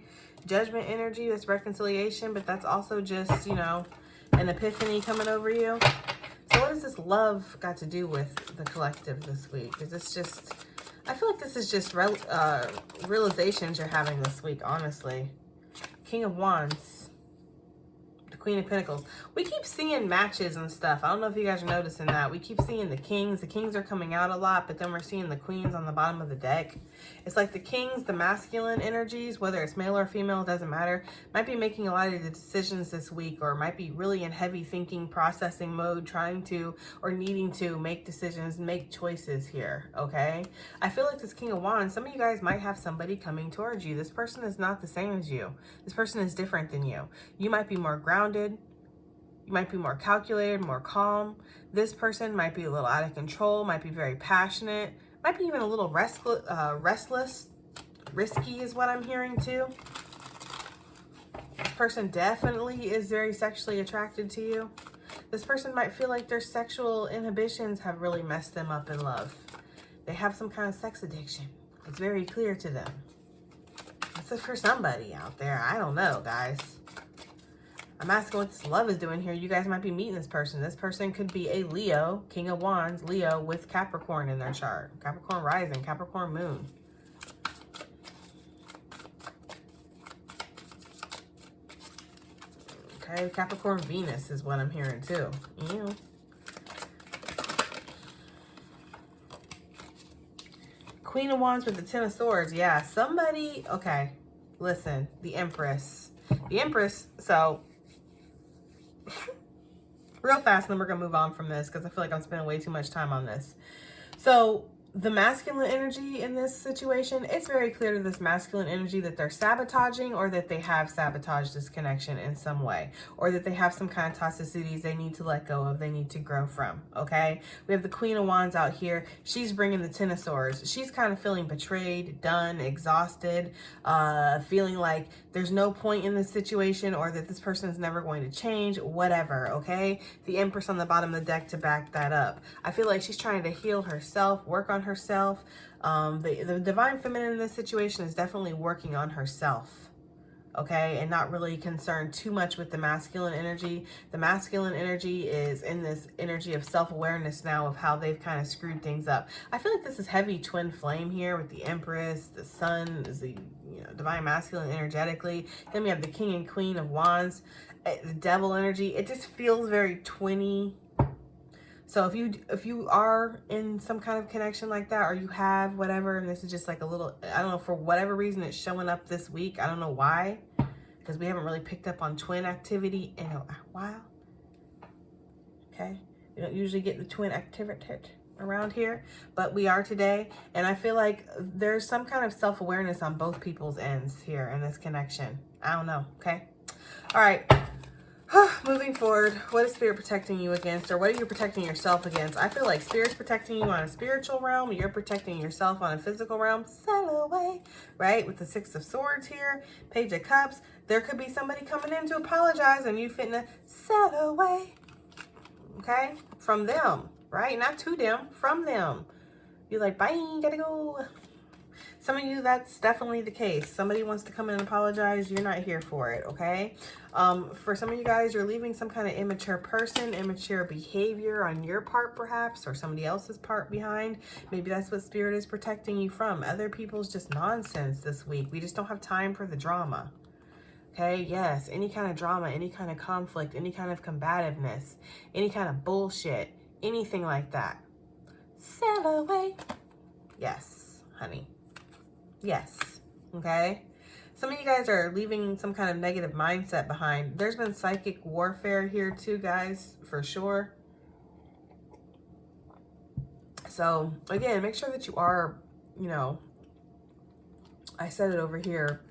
Judgment energy, that's reconciliation. But that's also just, you know, an epiphany coming over you. So what does this love got to do with the collective this week? Is this just... I feel like this is just realizations you're having this week, honestly. King of Wands. The Queen of Pentacles. We keep seeing matches and stuff. I don't know if you guys are noticing that. We keep seeing the kings. The kings are coming out a lot, but then we're seeing the queens on the bottom of the deck. It's like the kings, the masculine energies, whether it's male or female, doesn't matter, might be making a lot of the decisions this week, or might be really in heavy thinking, processing mode, trying to or needing to make decisions, make choices here, okay? I feel like this King of Wands, some of you guys might have somebody coming towards you. This person is not the same as you. This person is different than you. You might be more grounded. You might be more calculated, more calm. This person might be a little out of control, might be very passionate, might be even a little restless, risky is what I'm hearing too. This person definitely is very sexually attracted to you. This person might feel like their sexual inhibitions have really messed them up in love. They have some kind of sex addiction. It's very clear to them. This is for somebody out there. I don't know, guys. I'm asking what this love is doing here. You guys might be meeting this person. This person could be a Leo, King of Wands, Leo with Capricorn in their chart. Capricorn rising, Capricorn moon. Okay, Capricorn Venus is what I'm hearing too. Ew. Queen of Wands with the Ten of Swords. Yeah, somebody, okay, listen, the Empress. The Empress, so real fast, and then we're going to move on from this because I feel like I'm spending way too much time on this. So the masculine energy in this situation, it's very clear to this masculine energy that they're sabotaging, or that they have sabotaged this connection in some way, or that they have some kind of toxicities they need to let go of, they need to grow from, okay? We have the Queen of Wands out here. She's bringing the Ten of Swords. She's kind of feeling betrayed, done, exhausted, feeling like there's no point in this situation, or that this person is never going to change, whatever, okay? The Empress on the bottom of the deck to back that up. I feel like she's trying to heal herself, work on herself. The divine feminine in this situation is definitely working on herself, okay, and not really concerned too much with the masculine energy. The masculine energy is in this energy of self-awareness now of how they've kind of screwed things up. I feel like this is heavy twin flame here with the Empress. The Sun is the divine masculine energetically. Then we have the King and Queen of Wands, the Devil energy. It just feels very twinny. So if you are in some kind of connection like that, or you have whatever, and this is just like a little, I don't know, for whatever reason it's showing up this week. I don't know why, because we haven't really picked up on twin activity in a while. Okay, we don't usually get the twin activity around here, but we are today. And I feel like there's some kind of self-awareness on both people's ends here in this connection. I don't know, okay? All right. Moving forward, what is Spirit protecting you against, or what are you protecting yourself against? I feel like Spirit's protecting you on a spiritual realm. You're protecting yourself on a physical realm. Sail away, right? With the Six of Swords here, Page of Cups. There could be somebody coming in to apologize, and you finna sail away, okay? From them, right? Not to them, from them. You're like, bye, gotta go. Some of you, that's definitely the case. Somebody wants to come in and apologize. You're not here for it, okay? For some of you guys, you're leaving some kind of immature person, immature behavior on your part, perhaps, or somebody else's part behind. Maybe that's what Spirit is protecting you from. Other people's just nonsense this week. We just don't have time for the drama. Okay, yes, any kind of drama, any kind of conflict, any kind of combativeness, any kind of bullshit, anything like that. Sail away. Yes, honey. Yes, okay? Some of you guys are leaving some kind of negative mindset behind. There's been psychic warfare here too, guys, for sure. So, again, make sure that you are, I said it over here,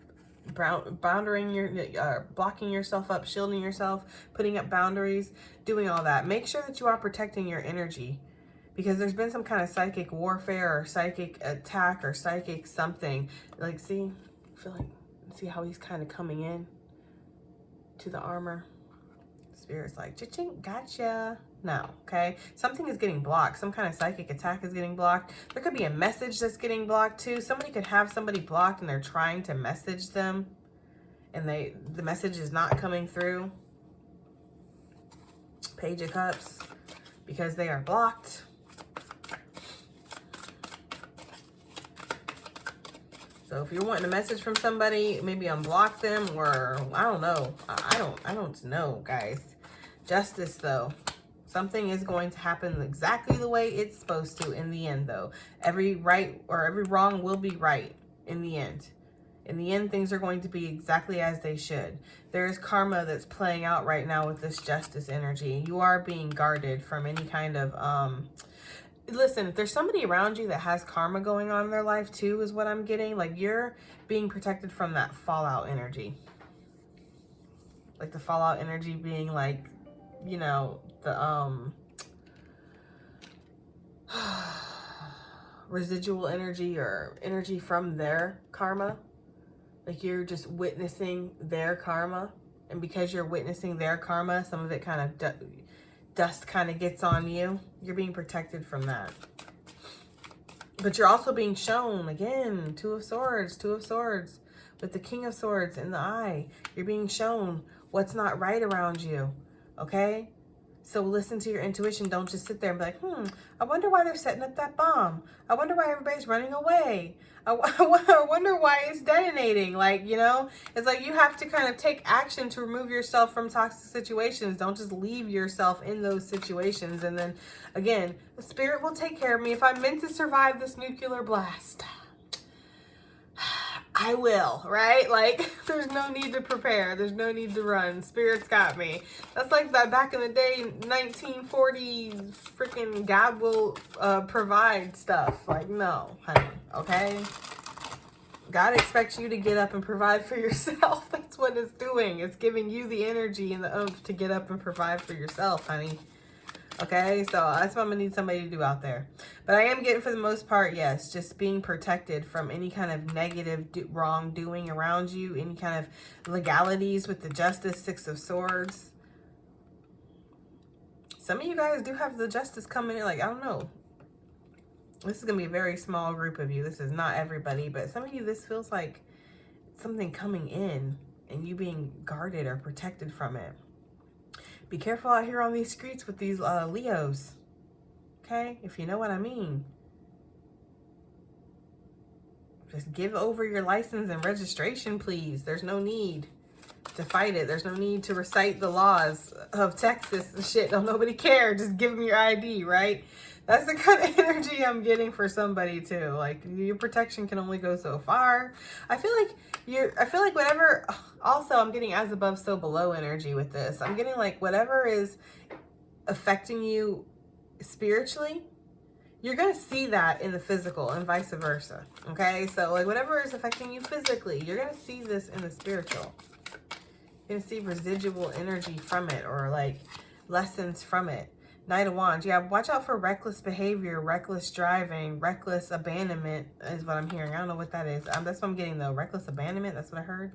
blocking yourself up, shielding yourself, putting up boundaries, doing all that. Make sure that you are protecting your energy, because there's been some kind of psychic warfare or psychic attack or psychic something. Like, see how he's kind of coming in to the armor. Spirit's like, cha-ching, gotcha. No, okay? Something is getting blocked. Some kind of psychic attack is getting blocked. There could be a message that's getting blocked too. Somebody could have somebody blocked and they're trying to message them, and the message is not coming through. Page of Cups, because they are blocked. So if you're wanting a message from somebody, maybe unblock them, or I don't know. I don't know, guys. Justice though. Something is going to happen exactly the way it's supposed to in the end, though. Every right or every wrong will be right in the end. In the end, things are going to be exactly as they should. There is karma that's playing out right now with this justice energy. You are being guarded from any kind of... Listen, if there's somebody around you that has karma going on in their life too, is what I'm getting. Like, you're being protected from that fallout energy. Like the fallout energy being like, you know, the residual energy or energy from their karma. Like, you're just witnessing their karma. And because you're witnessing their karma, some of it kind of dust kind of gets on you. You're being protected from that. But you're also being shown, again, Two of Swords, with the King of Swords in the eye. You're being shown what's not right around you, okay? So listen to your intuition. Don't just sit there and be like, I wonder why they're setting up that bomb. I wonder why everybody's running away. I wonder why it's detonating. Like, you know, it's like you have to kind of take action to remove yourself from toxic situations. Don't just leave yourself in those situations. And then, again, the spirit will take care of me. If I'm meant to survive this nuclear blast, I will, right? Like, there's no need to prepare. There's no need to run. Spirit's got me. That's like that back in the day, 1940s, freaking God will provide stuff. Like, no, honey, okay? God expects you to get up and provide for yourself. That's what it's doing. It's giving you the energy and the oomph to get up and provide for yourself, honey. Okay, so that's what I'm going to need somebody to do out there. But I am getting, for the most part, yes, just being protected from any kind of negative wrongdoing around you, any kind of legalities with the Justice, Six of Swords. Some of you guys do have the Justice coming in, like, I don't know. This is going to be a very small group of you. This is not everybody, but some of you, this feels like something coming in and you being guarded or protected from it. Be careful out here on these streets with these Leos. Okay? If you know what I mean. Just give over your license and registration, please. There's no need to fight it. There's no need to recite the laws of Texas and shit. Don't nobody care. Just give them your ID, right? That's the kind of energy I'm getting for somebody too. Like, your protection can only go so far. I feel like whatever, also I'm getting as above, so below energy with this. I'm getting like whatever is affecting you spiritually, you're going to see that in the physical and vice versa. Okay. So like whatever is affecting you physically, you're going to see this in the spiritual. You're going to see residual energy from it, or like lessons from it. Knight of Wands. Yeah, watch out for reckless behavior, reckless driving, reckless abandonment is what I'm hearing. I don't know what that is. That's what I'm getting though. Reckless abandonment. That's what I heard.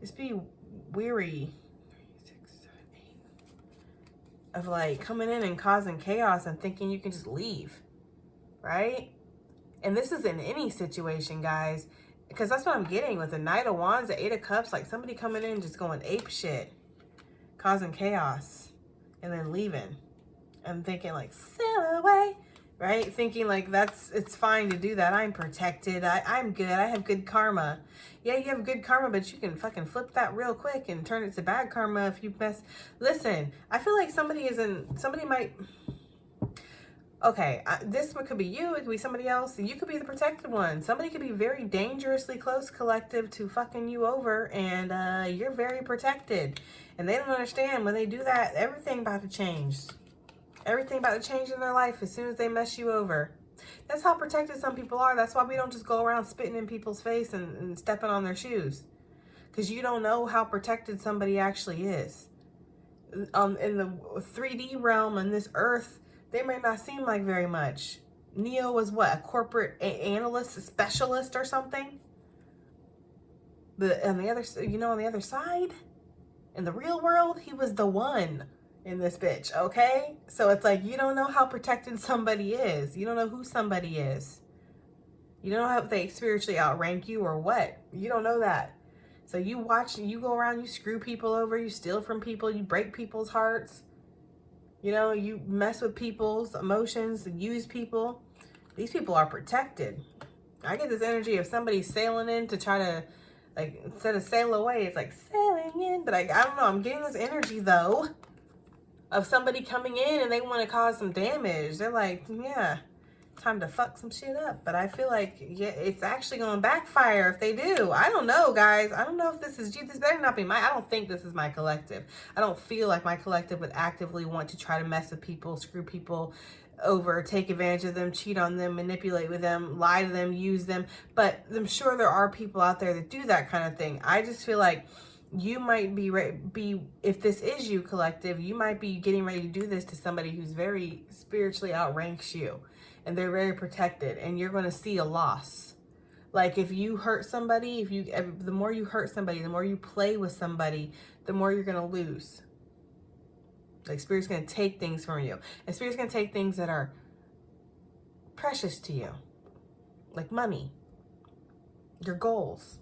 Just be weary of like coming in and causing chaos and thinking you can just leave, right? And this is in any situation, guys, because that's what I'm getting with the Knight of Wands, the Eight of Cups. Like somebody coming in just going ape shit, causing chaos, and then leaving and thinking like, sail away, right? Thinking like it's fine to do that. I'm protected. I'm good. I have good karma. Yeah, you have good karma, but you can fucking flip that real quick and turn it to bad karma if you mess. Listen, I feel like somebody might, okay, this one could be you, it could be somebody else. You could be the protected one. Somebody could be very dangerously close collective to fucking you over, and you're very protected. And they don't understand when they do that, everything about to change. Everything about to change in their life as soon as they mess you over. That's how protected some people are. That's why we don't just go around spitting in people's face and stepping on their shoes. Because you don't know how protected somebody actually is. In the 3D realm and this earth, they may not seem like very much. Neo was what? A corporate analyst, a specialist or something? But on the other, on the other side, in the real world, he was the one in this bitch, okay? So it's like, you don't know how protected somebody is. You don't know who somebody is. You don't know how they spiritually outrank you or what. You don't know that. So you go around, you screw people over, you steal from people, you break people's hearts. You mess with people's emotions and use people. These people are protected. I get this energy of somebody sailing in to try to Like, instead of sail away, it's like sailing in. But I don't know. I'm getting this energy, though, of somebody coming in and they want to cause some damage. They're like, yeah, time to fuck some shit up. But I feel like, yeah, it's actually going to backfire if they do. I don't know, guys. I don't know if this is you. This better not be I don't think this is my collective. I don't feel like my collective would actively want to try to mess with people, screw people over, take advantage of them, cheat on them, manipulate with them, lie to them, use them. But I'm sure there are people out there that do that kind of thing. I just feel like you might be if this is you, collective, you might be getting ready to do this to somebody who's very spiritually outranks you, and they're very protected, and you're going to see a loss. Like, if you hurt somebody, the more you hurt somebody, the more you play with somebody, the more you're going to lose. Like, Spirit's going to take things from you. And Spirit's going to take things that are precious to you. Like money. Your goals.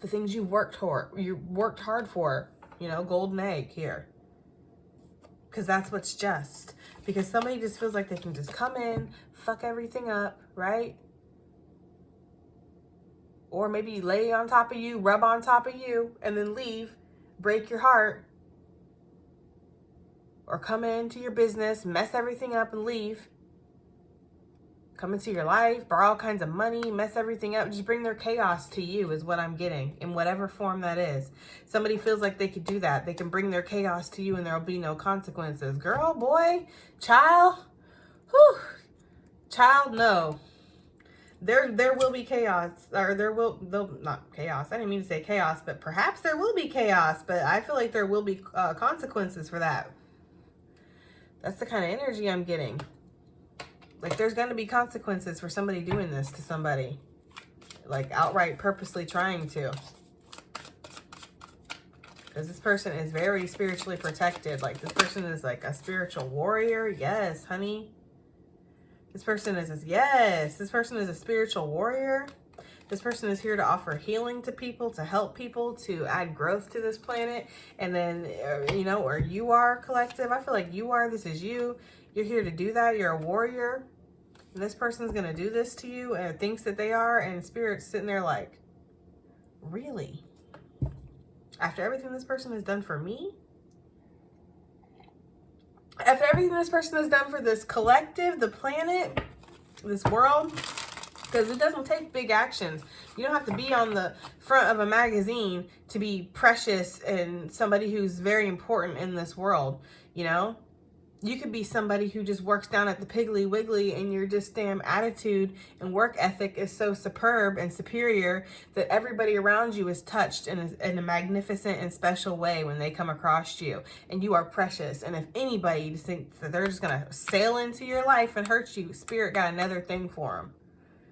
The things you worked hard for. You know, golden egg here. Because that's what's just. Because somebody just feels like they can just come in, fuck everything up, right? Or maybe lay on top of you, rub on top of you, and then leave. Break your heart. Or come into your business, mess everything up and leave. Come into your life, borrow all kinds of money, mess everything up. Just bring their chaos to you is what I'm getting, in whatever form that is. Somebody feels like they could do that. They can bring their chaos to you and there'll be no consequences. Girl, boy, child, whew, child, no. There will be chaos, or not chaos. I didn't mean to say chaos, but perhaps there will be chaos, but I feel like there will be consequences for that. That's the kind of energy I'm getting. Like, there's going to be consequences for somebody doing this to somebody. Like, outright purposely trying to. Because this person is very spiritually protected. Like, this person is like a spiritual warrior. Yes, honey. This person is, this person is a spiritual warrior. This person is here to offer healing to people, to help people, to add growth to this planet. And then, you know, or you are, collective. I feel like you are. This is you. You're here to do that. You're a warrior. And this person's going to do this to you and thinks that they are. And Spirit's sitting there like, really? After everything this person has done for me? After everything this person has done for this collective, the planet, this world? Because it doesn't take big actions. You don't have to be on the front of a magazine to be precious and somebody who's very important in this world, you know? You could be somebody who just works down at the Piggly Wiggly and your just damn attitude and work ethic is so superb and superior that everybody around you is touched in a magnificent and special way when they come across you. And you are precious. And if anybody just thinks that they're just going to sail into your life and hurt you, Spirit got another thing for them.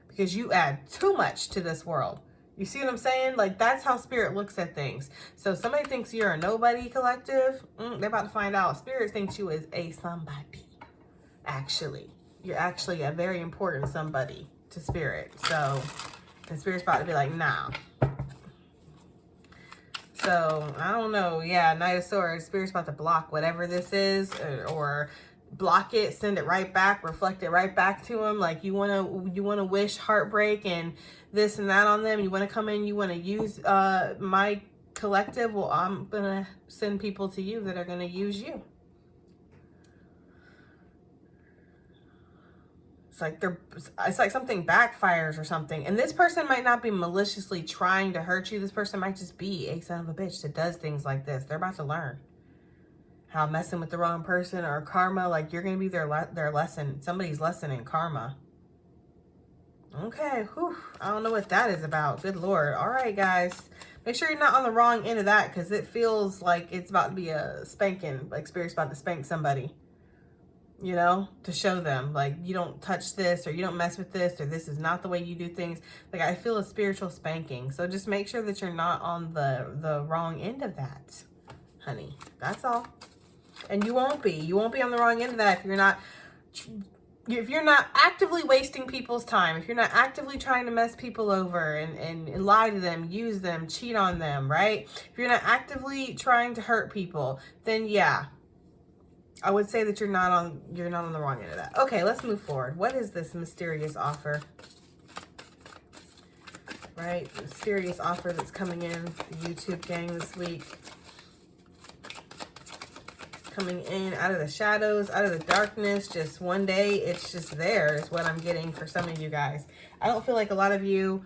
Because you add too much to this world. You see what I'm saying? Like, that's how Spirit looks at things. So somebody thinks you're a nobody, collective. They're about to find out. Spirit thinks you is a somebody. Actually. You're actually a very important somebody to Spirit. So, and Spirit's about to be like, nah. So, I don't know. Yeah, Knight of Swords. Spirit's about to block whatever this is. Or block it, send it right back, reflect it right back to them. Like, you want to wish heartbreak and this and that on them. You want to come in, you want to use my collective. Well, I'm going to send people to you that are going to use you. It's like something backfires or something. And this person might not be maliciously trying to hurt you. This person might just be a son of a bitch that does things like this. They're about to learn how messing with the wrong person or karma, like you're going to be their lesson, somebody's lesson in karma. Okay, whew. I don't know what that is about. Good Lord. All right, guys. Make sure you're not on the wrong end of that because it feels like it's about to be a spanking, like Spirit's about to spank somebody, you know, to show them, like, you don't touch this or you don't mess with this or this is not the way you do things. Like, I feel a spiritual spanking. So just make sure that you're not on the wrong end of that, honey. That's all. And you won't be. You won't be on the wrong end of that if you're not actively wasting people's time, if you're not actively trying to mess people over and lie to them, use them, cheat on them, right? If you're not actively trying to hurt people, then yeah, I would say that you're not on the wrong end of that. Okay, let's move forward. What is this mysterious offer? right? The serious offer that's coming in, the YouTube gang this week. Coming in out of the shadows, out of the darkness, just one day, it's just there is what I'm getting for some of you guys. I don't feel like a lot of you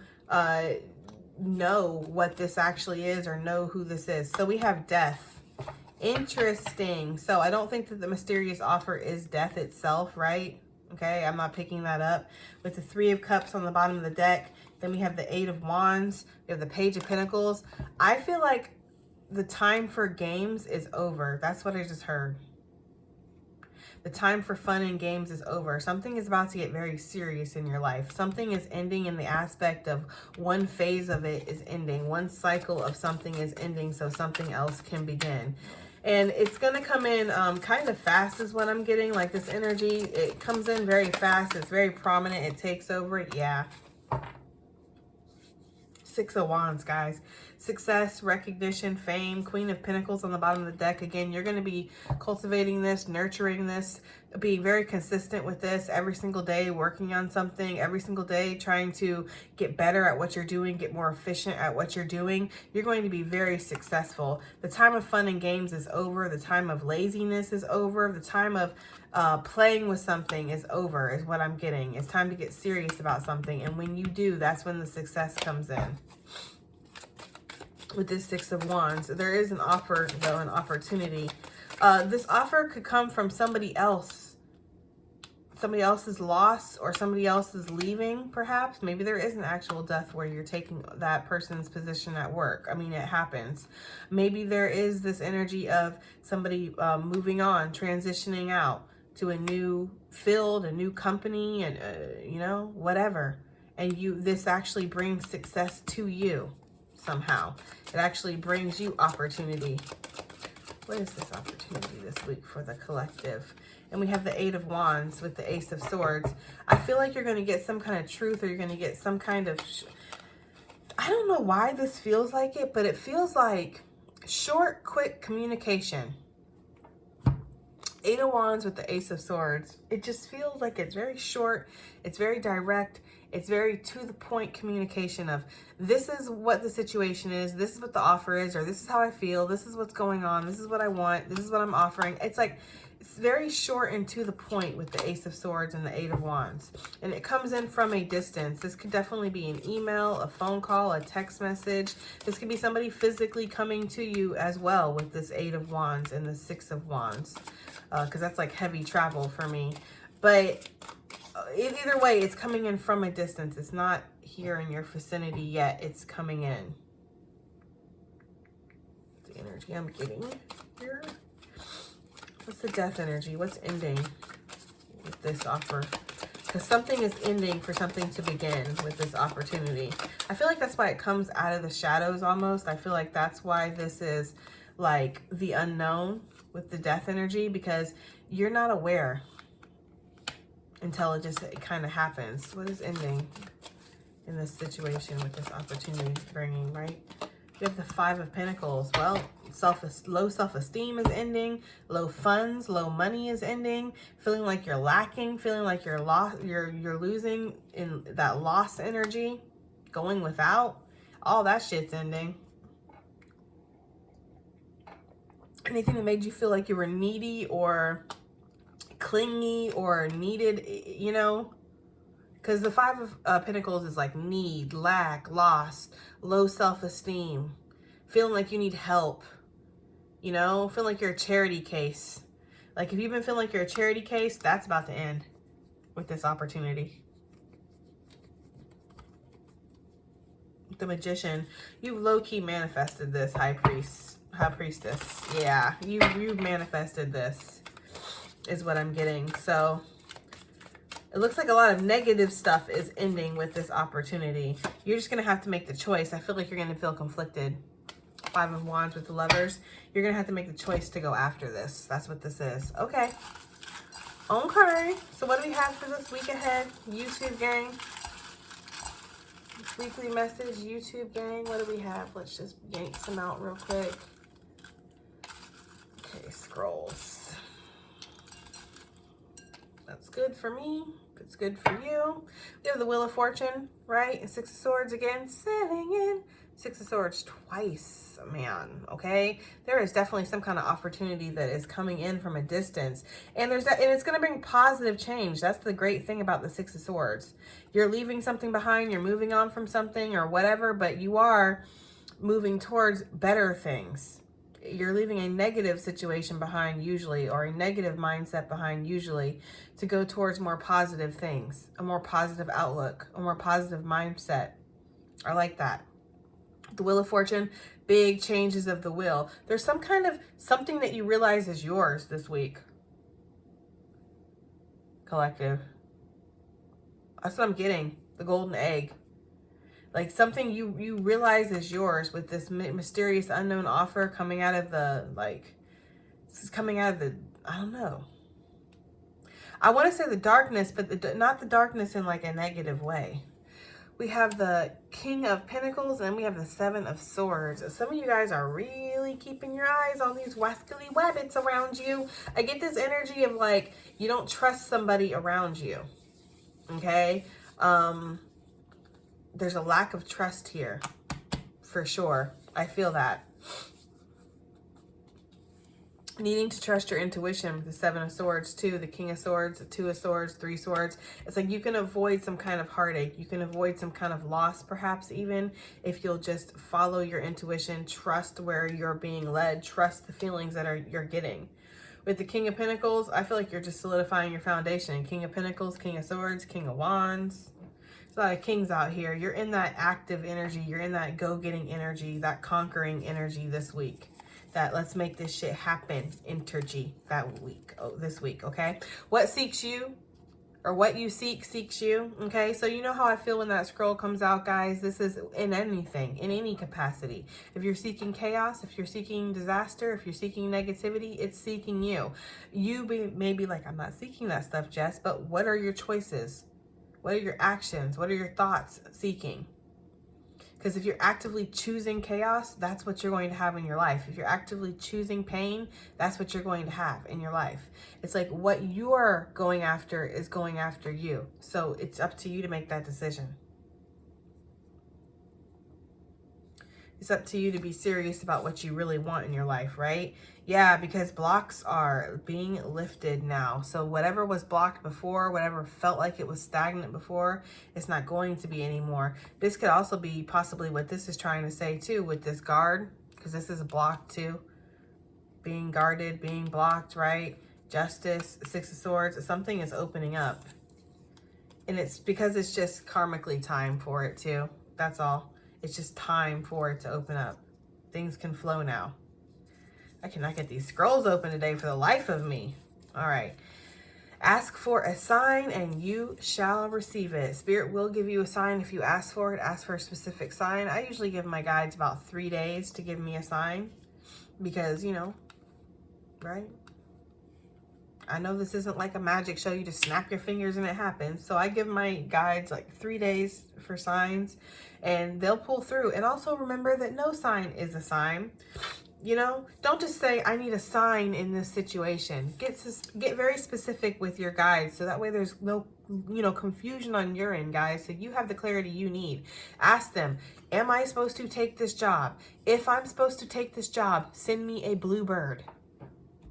know what this actually is or know who this is. So we have death. Interesting. So I don't think that the mysterious offer is death itself, right? Okay, I'm not picking that up. With the 3 of Cups on the bottom of the deck, then we have the 8 of Wands, we have the Page of Pentacles. I feel like the time for games is over. That's what I just heard. The time for fun and games is over. Something is about to get very serious in your life. Something is ending in the aspect of one phase of it is ending. One cycle of something is ending so something else can begin. And it's going to come in kind of fast is what I'm getting. Like this energy, it comes in very fast. It's very prominent. It takes over. Yeah. 6 of Wands, guys. Success, recognition, fame, Queen of Pentacles on the bottom of the deck. Again, you're going to be cultivating this, nurturing this, being very consistent with this every single day, working on something every single day, trying to get better at what you're doing, get more efficient at what you're doing. You're going to be very successful. The time of fun and games is over. The time of laziness is over. The time of playing with something is over, is what I'm getting. It's time to get serious about something. And when you do, that's when the success comes in. With this 6 of Wands, there is an offer, though, an opportunity. This offer could come from somebody else. Somebody else's loss or somebody else's leaving, perhaps. Maybe there is an actual death where you're taking that person's position at work. I mean, it happens. Maybe there is this energy of somebody moving on, transitioning out to a new field, a new company, and you know, whatever. And this actually brings success to you somehow. It actually brings you opportunity. What is this opportunity this week for the collective? And we have the 8 of Wands with the Ace of Swords. I feel like you're going to get some kind of truth, or you're going to get some kind of... I don't know why this feels like it, but it feels like short, quick communication. 8 of Wands with the Ace of Swords. It just feels like it's very short. It's very direct. It's very to the point communication of, this is what the situation is. This is what the offer is, or this is how I feel. This is what's going on. This is what I want. This is what I'm offering. It's like, it's very short and to the point with the Ace of Swords and the 8 of Wands. And it comes in from a distance. This could definitely be an email, a phone call, a text message. This could be somebody physically coming to you as well with this 8 of Wands and the 6 of Wands. Because that's like heavy travel for me. But either way, it's coming in from a distance. It's not here in your vicinity yet. It's coming in. The energy I'm getting here. What's the death energy? What's ending with this offer? Because something is ending for something to begin with this opportunity. I feel like that's why it comes out of the shadows almost. I feel like that's why this is like the unknown with the death energy, because you're not aware until it kind of happens. What is ending in this situation with this opportunity bringing, right? You have the 5 of Pentacles. Well, low self-esteem is ending. Low funds, low money is ending. Feeling like you're lacking. Feeling like you're losing in that loss energy. Going without. All that shit's ending. Anything that made you feel like you were needy or clingy or needed, you know, because the 5 of Pentacles is like need, lack, loss, low self-esteem, feeling like you need help, you know, feeling like you're a charity case. Like if you've been feeling like you're a charity case, that's about to end with this opportunity. The Magician, you low-key manifested this, High Priestess. Yeah, you manifested this is what I'm getting. So it looks like a lot of negative stuff is ending with this opportunity. You're just going to have to make the choice. I feel like you're going to feel conflicted. 5 of Wands with the Lovers. You're going to have to make the choice to go after this. That's what this is. Okay. Okay. So what do we have for this week ahead? YouTube gang. Weekly message, YouTube gang. What do we have? Let's just yank some out real quick. Okay, scrolls. That's good for me. It's good for you. We have the Wheel of Fortune, right? And Six of Swords again, sailing in. Six of Swords twice, man, okay? There is definitely some kind of opportunity that is coming in from a distance. And there's that, and it's going to bring positive change. That's the great thing about the Six of Swords. You're leaving something behind, you're moving on from something or whatever, but you are moving towards better things. You're leaving a negative situation behind usually, or a negative mindset behind usually, to go towards more positive things, a more positive outlook, a more positive mindset. I like that. The Wheel of Fortune, big changes of the wheel. There's some kind of something that you realize is yours this week. Collective. That's what I'm getting. The golden egg. Like something you realize is yours with this mysterious unknown offer coming out of the, like, this is coming out of the, I don't know. I want to say the darkness, but not the darkness in like a negative way. We have the King of Pentacles and we have the Seven of Swords. Some of you guys are really keeping your eyes on these wascally wabbits around you. I get this energy of like, you don't trust somebody around you. Okay? There's a lack of trust here. For sure. I feel that. Needing to trust your intuition with the Seven of Swords too, the King of Swords, the Two of Swords, Three Swords. It's like you can avoid some kind of heartache. You can avoid some kind of loss, perhaps even, if you'll just follow your intuition, trust where you're being led, trust the feelings that you're getting. With the King of Pentacles, I feel like you're just solidifying your foundation. King of Pentacles, King of Swords, King of Wands. There's a lot of kings out here. You're in that active energy. You're in that go-getting energy, that conquering energy this week. That let's make this shit happen energy that week, this week, okay? What seeks you, or what you seek seeks you, okay? So you know how I feel when that scroll comes out, guys. This is in anything, in any capacity. If you're seeking chaos, if you're seeking disaster, if you're seeking negativity, it's seeking you. You may be like, I'm not seeking that stuff, Jess, but what are your choices? What are your actions? What are your thoughts seeking? Because if you're actively choosing chaos, that's what you're going to have in your life. If you're actively choosing pain, that's what you're going to have in your life. It's like what you're going after is going after you. So it's up to you to make that decision. It's up to you to be serious about what you really want in your life, right? Yeah, because blocks are being lifted now. So whatever was blocked before, whatever felt like it was stagnant before, it's not going to be anymore. This could also be possibly what this is trying to say too with this guard, because this is blocked too. Being guarded, being blocked, right? Justice, Six of Swords, something is opening up. And it's because it's just karmically time for it too. That's all. It's just time for it to open up. Things can flow now. I cannot get these scrolls open today for the life of me. All right. Ask for a sign and you shall receive it. Spirit will give you a sign if you ask for it. Ask for a specific sign. I usually give my guides about 3 days to give me a sign because, you know, right? I know this isn't like a magic show. You just snap your fingers and it happens. So I give my guides like 3 days for signs and they'll pull through. And also remember that no sign is a sign. You know, don't just say, I need a sign in this situation. Get very specific with your guides so that way there's no, you know, confusion on your end, guys. So you have the clarity you need. Ask them, am I supposed to take this job? If I'm supposed to take this job, send me a blue bird.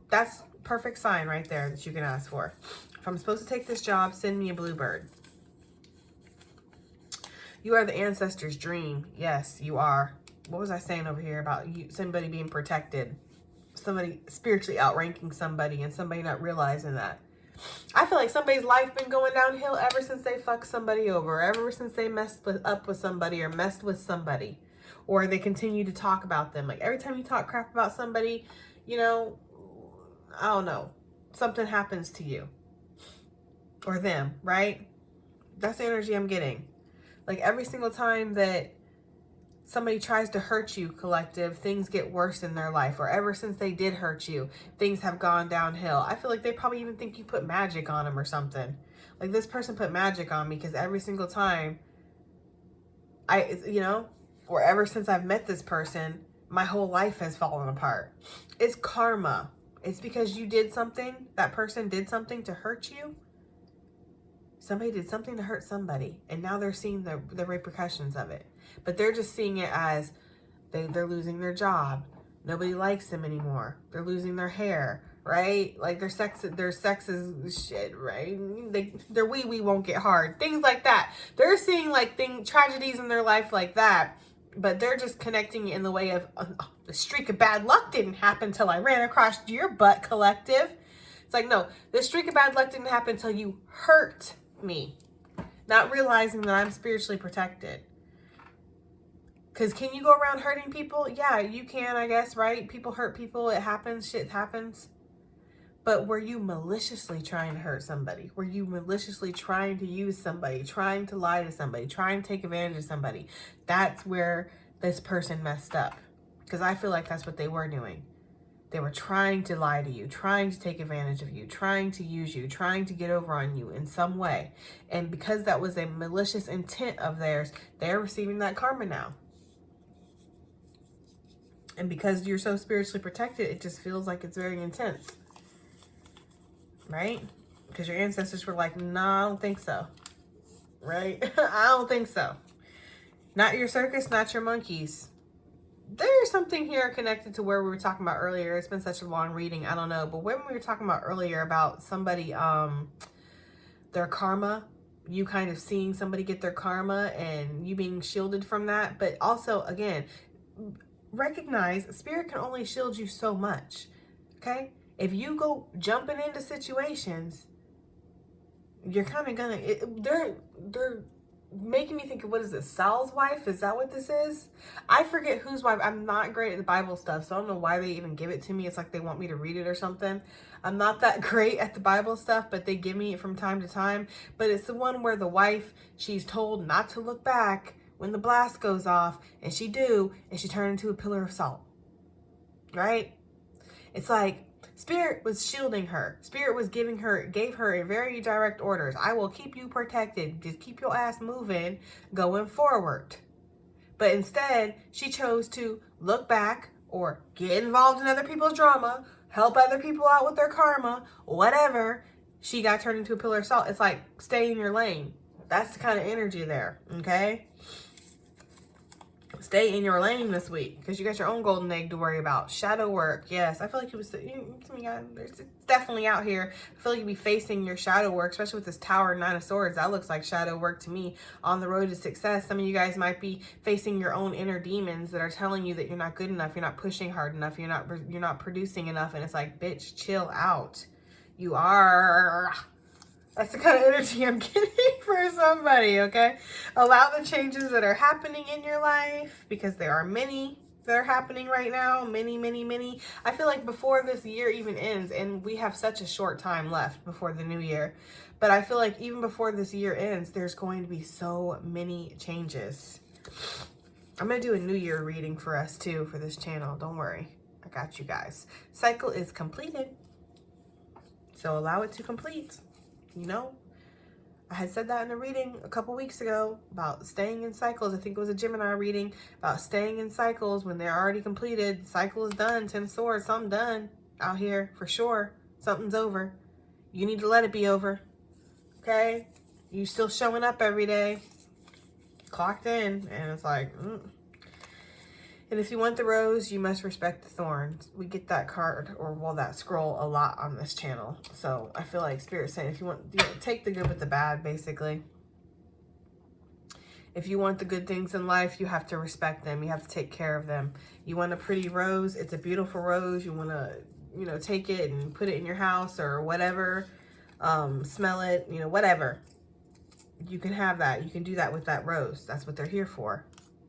That's perfect sign right there that you can ask for. If I'm supposed to take this job, send me a blue bird. You are the ancestors' dream. Yes, you are. What was I saying over here about you, somebody being protected? Somebody spiritually outranking somebody and somebody not realizing that. I feel like somebody's life been going downhill ever since they fucked somebody over, ever since they messed up with somebody or messed with somebody, or they continue to talk about them. Like every time you talk crap about somebody, you know, I don't know, something happens to you or them, right? That's the energy I'm getting. Like every single time that somebody tries to hurt you, collective, things get worse in their life. Or ever since they did hurt you, things have gone downhill. I feel like they probably even think you put magic on them or something. Like this person put magic on me because every single time you know, or ever since I've met this person, my whole life has fallen apart. It's karma. It's because you did something, that person did something to hurt you. somebody did something to hurt somebody, and now they're seeing the repercussions of it. But they're just seeing it as they're losing their job. Nobody likes them anymore. They're losing their hair, right? Like their sex is shit, right? Their wee won't get hard. Things like that. They're seeing like tragedies in their life like that, but they're just connecting it in the way of the streak of bad luck didn't happen till I ran across your butt, collective. It's like, no, the streak of bad luck didn't happen until you hurt me. Not realizing that I'm spiritually protected. Because can you go around hurting people? Yeah, you can, I guess, right? People hurt people. It happens. Shit happens. But were you maliciously trying to hurt somebody? Were you maliciously trying to use somebody? Trying to lie to somebody? Trying to take advantage of somebody? That's where this person messed up. Because I feel like that's what they were doing. They were trying to lie to you, trying to take advantage of you, trying to use you, trying to get over on you in some way. And because that was a malicious intent of theirs, they're receiving that karma now. And because you're so spiritually protected, it just feels like it's very intense. Right? Because your ancestors were like, nah, I don't think so. Right? I don't think so. Not your circus, not your monkeys. There's something here connected to where we were talking about earlier. It's been such a long reading. I don't know. But when we were talking about earlier about somebody, their karma, you kind of seeing somebody get their karma and you being shielded from that. But also, again, recognize Spirit can only shield you so much. Okay? If you go jumping into situations, you're kind of gonna, they're making me think of, what is this, Saul's wife? Is that what this is? I forget whose wife. I'm not great at the Bible stuff, so I don't know why they even give it to me. It's like they want me to read it or something. I'm not that great at the Bible stuff, but they give me it from time to time. But it's the one where the wife, she's told not to look back when the blast goes off, and she do, and she turned into a pillar of salt. Right? It's like Spirit was shielding her. Spirit was gave her a very direct orders. I will keep you protected. Just keep your ass moving, going forward. But instead, she chose to look back or get involved in other people's drama, help other people out with their karma, whatever. She got turned into a pillar of salt. It's like, stay in your lane. That's the kind of energy there, okay? Stay in your lane this week because you got your own golden egg to worry about. Shadow work. Yes, I feel like it's definitely out here. I feel like you'd be facing your shadow work, especially with this Tower 9 of Swords. That looks like shadow work to me on the road to success. Some of you guys might be facing your own inner demons that are telling you that you're not good enough. You're not pushing hard enough. You're not producing enough. And it's like, bitch, chill out. You are. That's the kind of energy I'm getting for somebody, okay? Allow the changes that are happening in your life, because there are many that are happening right now. Many. I feel like before this year even ends, and we have such a short time left before the new year, but I feel like even before this year ends, there's going to be so many changes. I'm going to do a new year reading for us too for this channel. Don't worry. I got you guys. Cycle is completed. So allow it to complete. You know, I had said that in a reading a couple weeks ago about staying in cycles. I think it was a Gemini reading about staying in cycles when they're already completed. The cycle is done. 10 of Swords, something done out here for sure. Something's over. You need to let it be over. Okay? You still showing up every day. Clocked in. And it's like, And if you want the rose, you must respect the thorns. We get that card, or well, that scroll a lot on this channel. So I feel like Spirit's saying, if you want, take the good with the bad, basically. If you want the good things in life, you have to respect them. You have to take care of them. You want a pretty rose. It's a beautiful rose. You want to, take it and put it in your house or whatever. Smell it, whatever. You can have that. You can do that with that rose. That's what they're here for.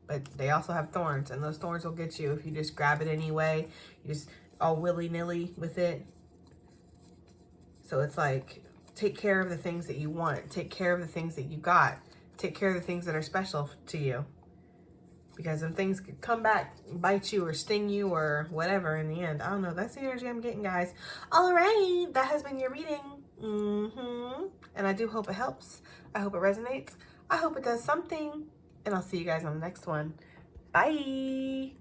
But they also have thorns, and those thorns will get you if you just grab it anyway. You just all willy-nilly with it. So it's like, take care of the things that you want. Take care of the things that you got. Take care of the things that are special to you. Because them things could come back, bite you or sting you or whatever in the end. I don't know. That's the energy I'm getting, guys. All right. That has been your reading. And I do hope it helps. I hope it resonates. I hope it does something. And I'll see you guys on the next one. Bye.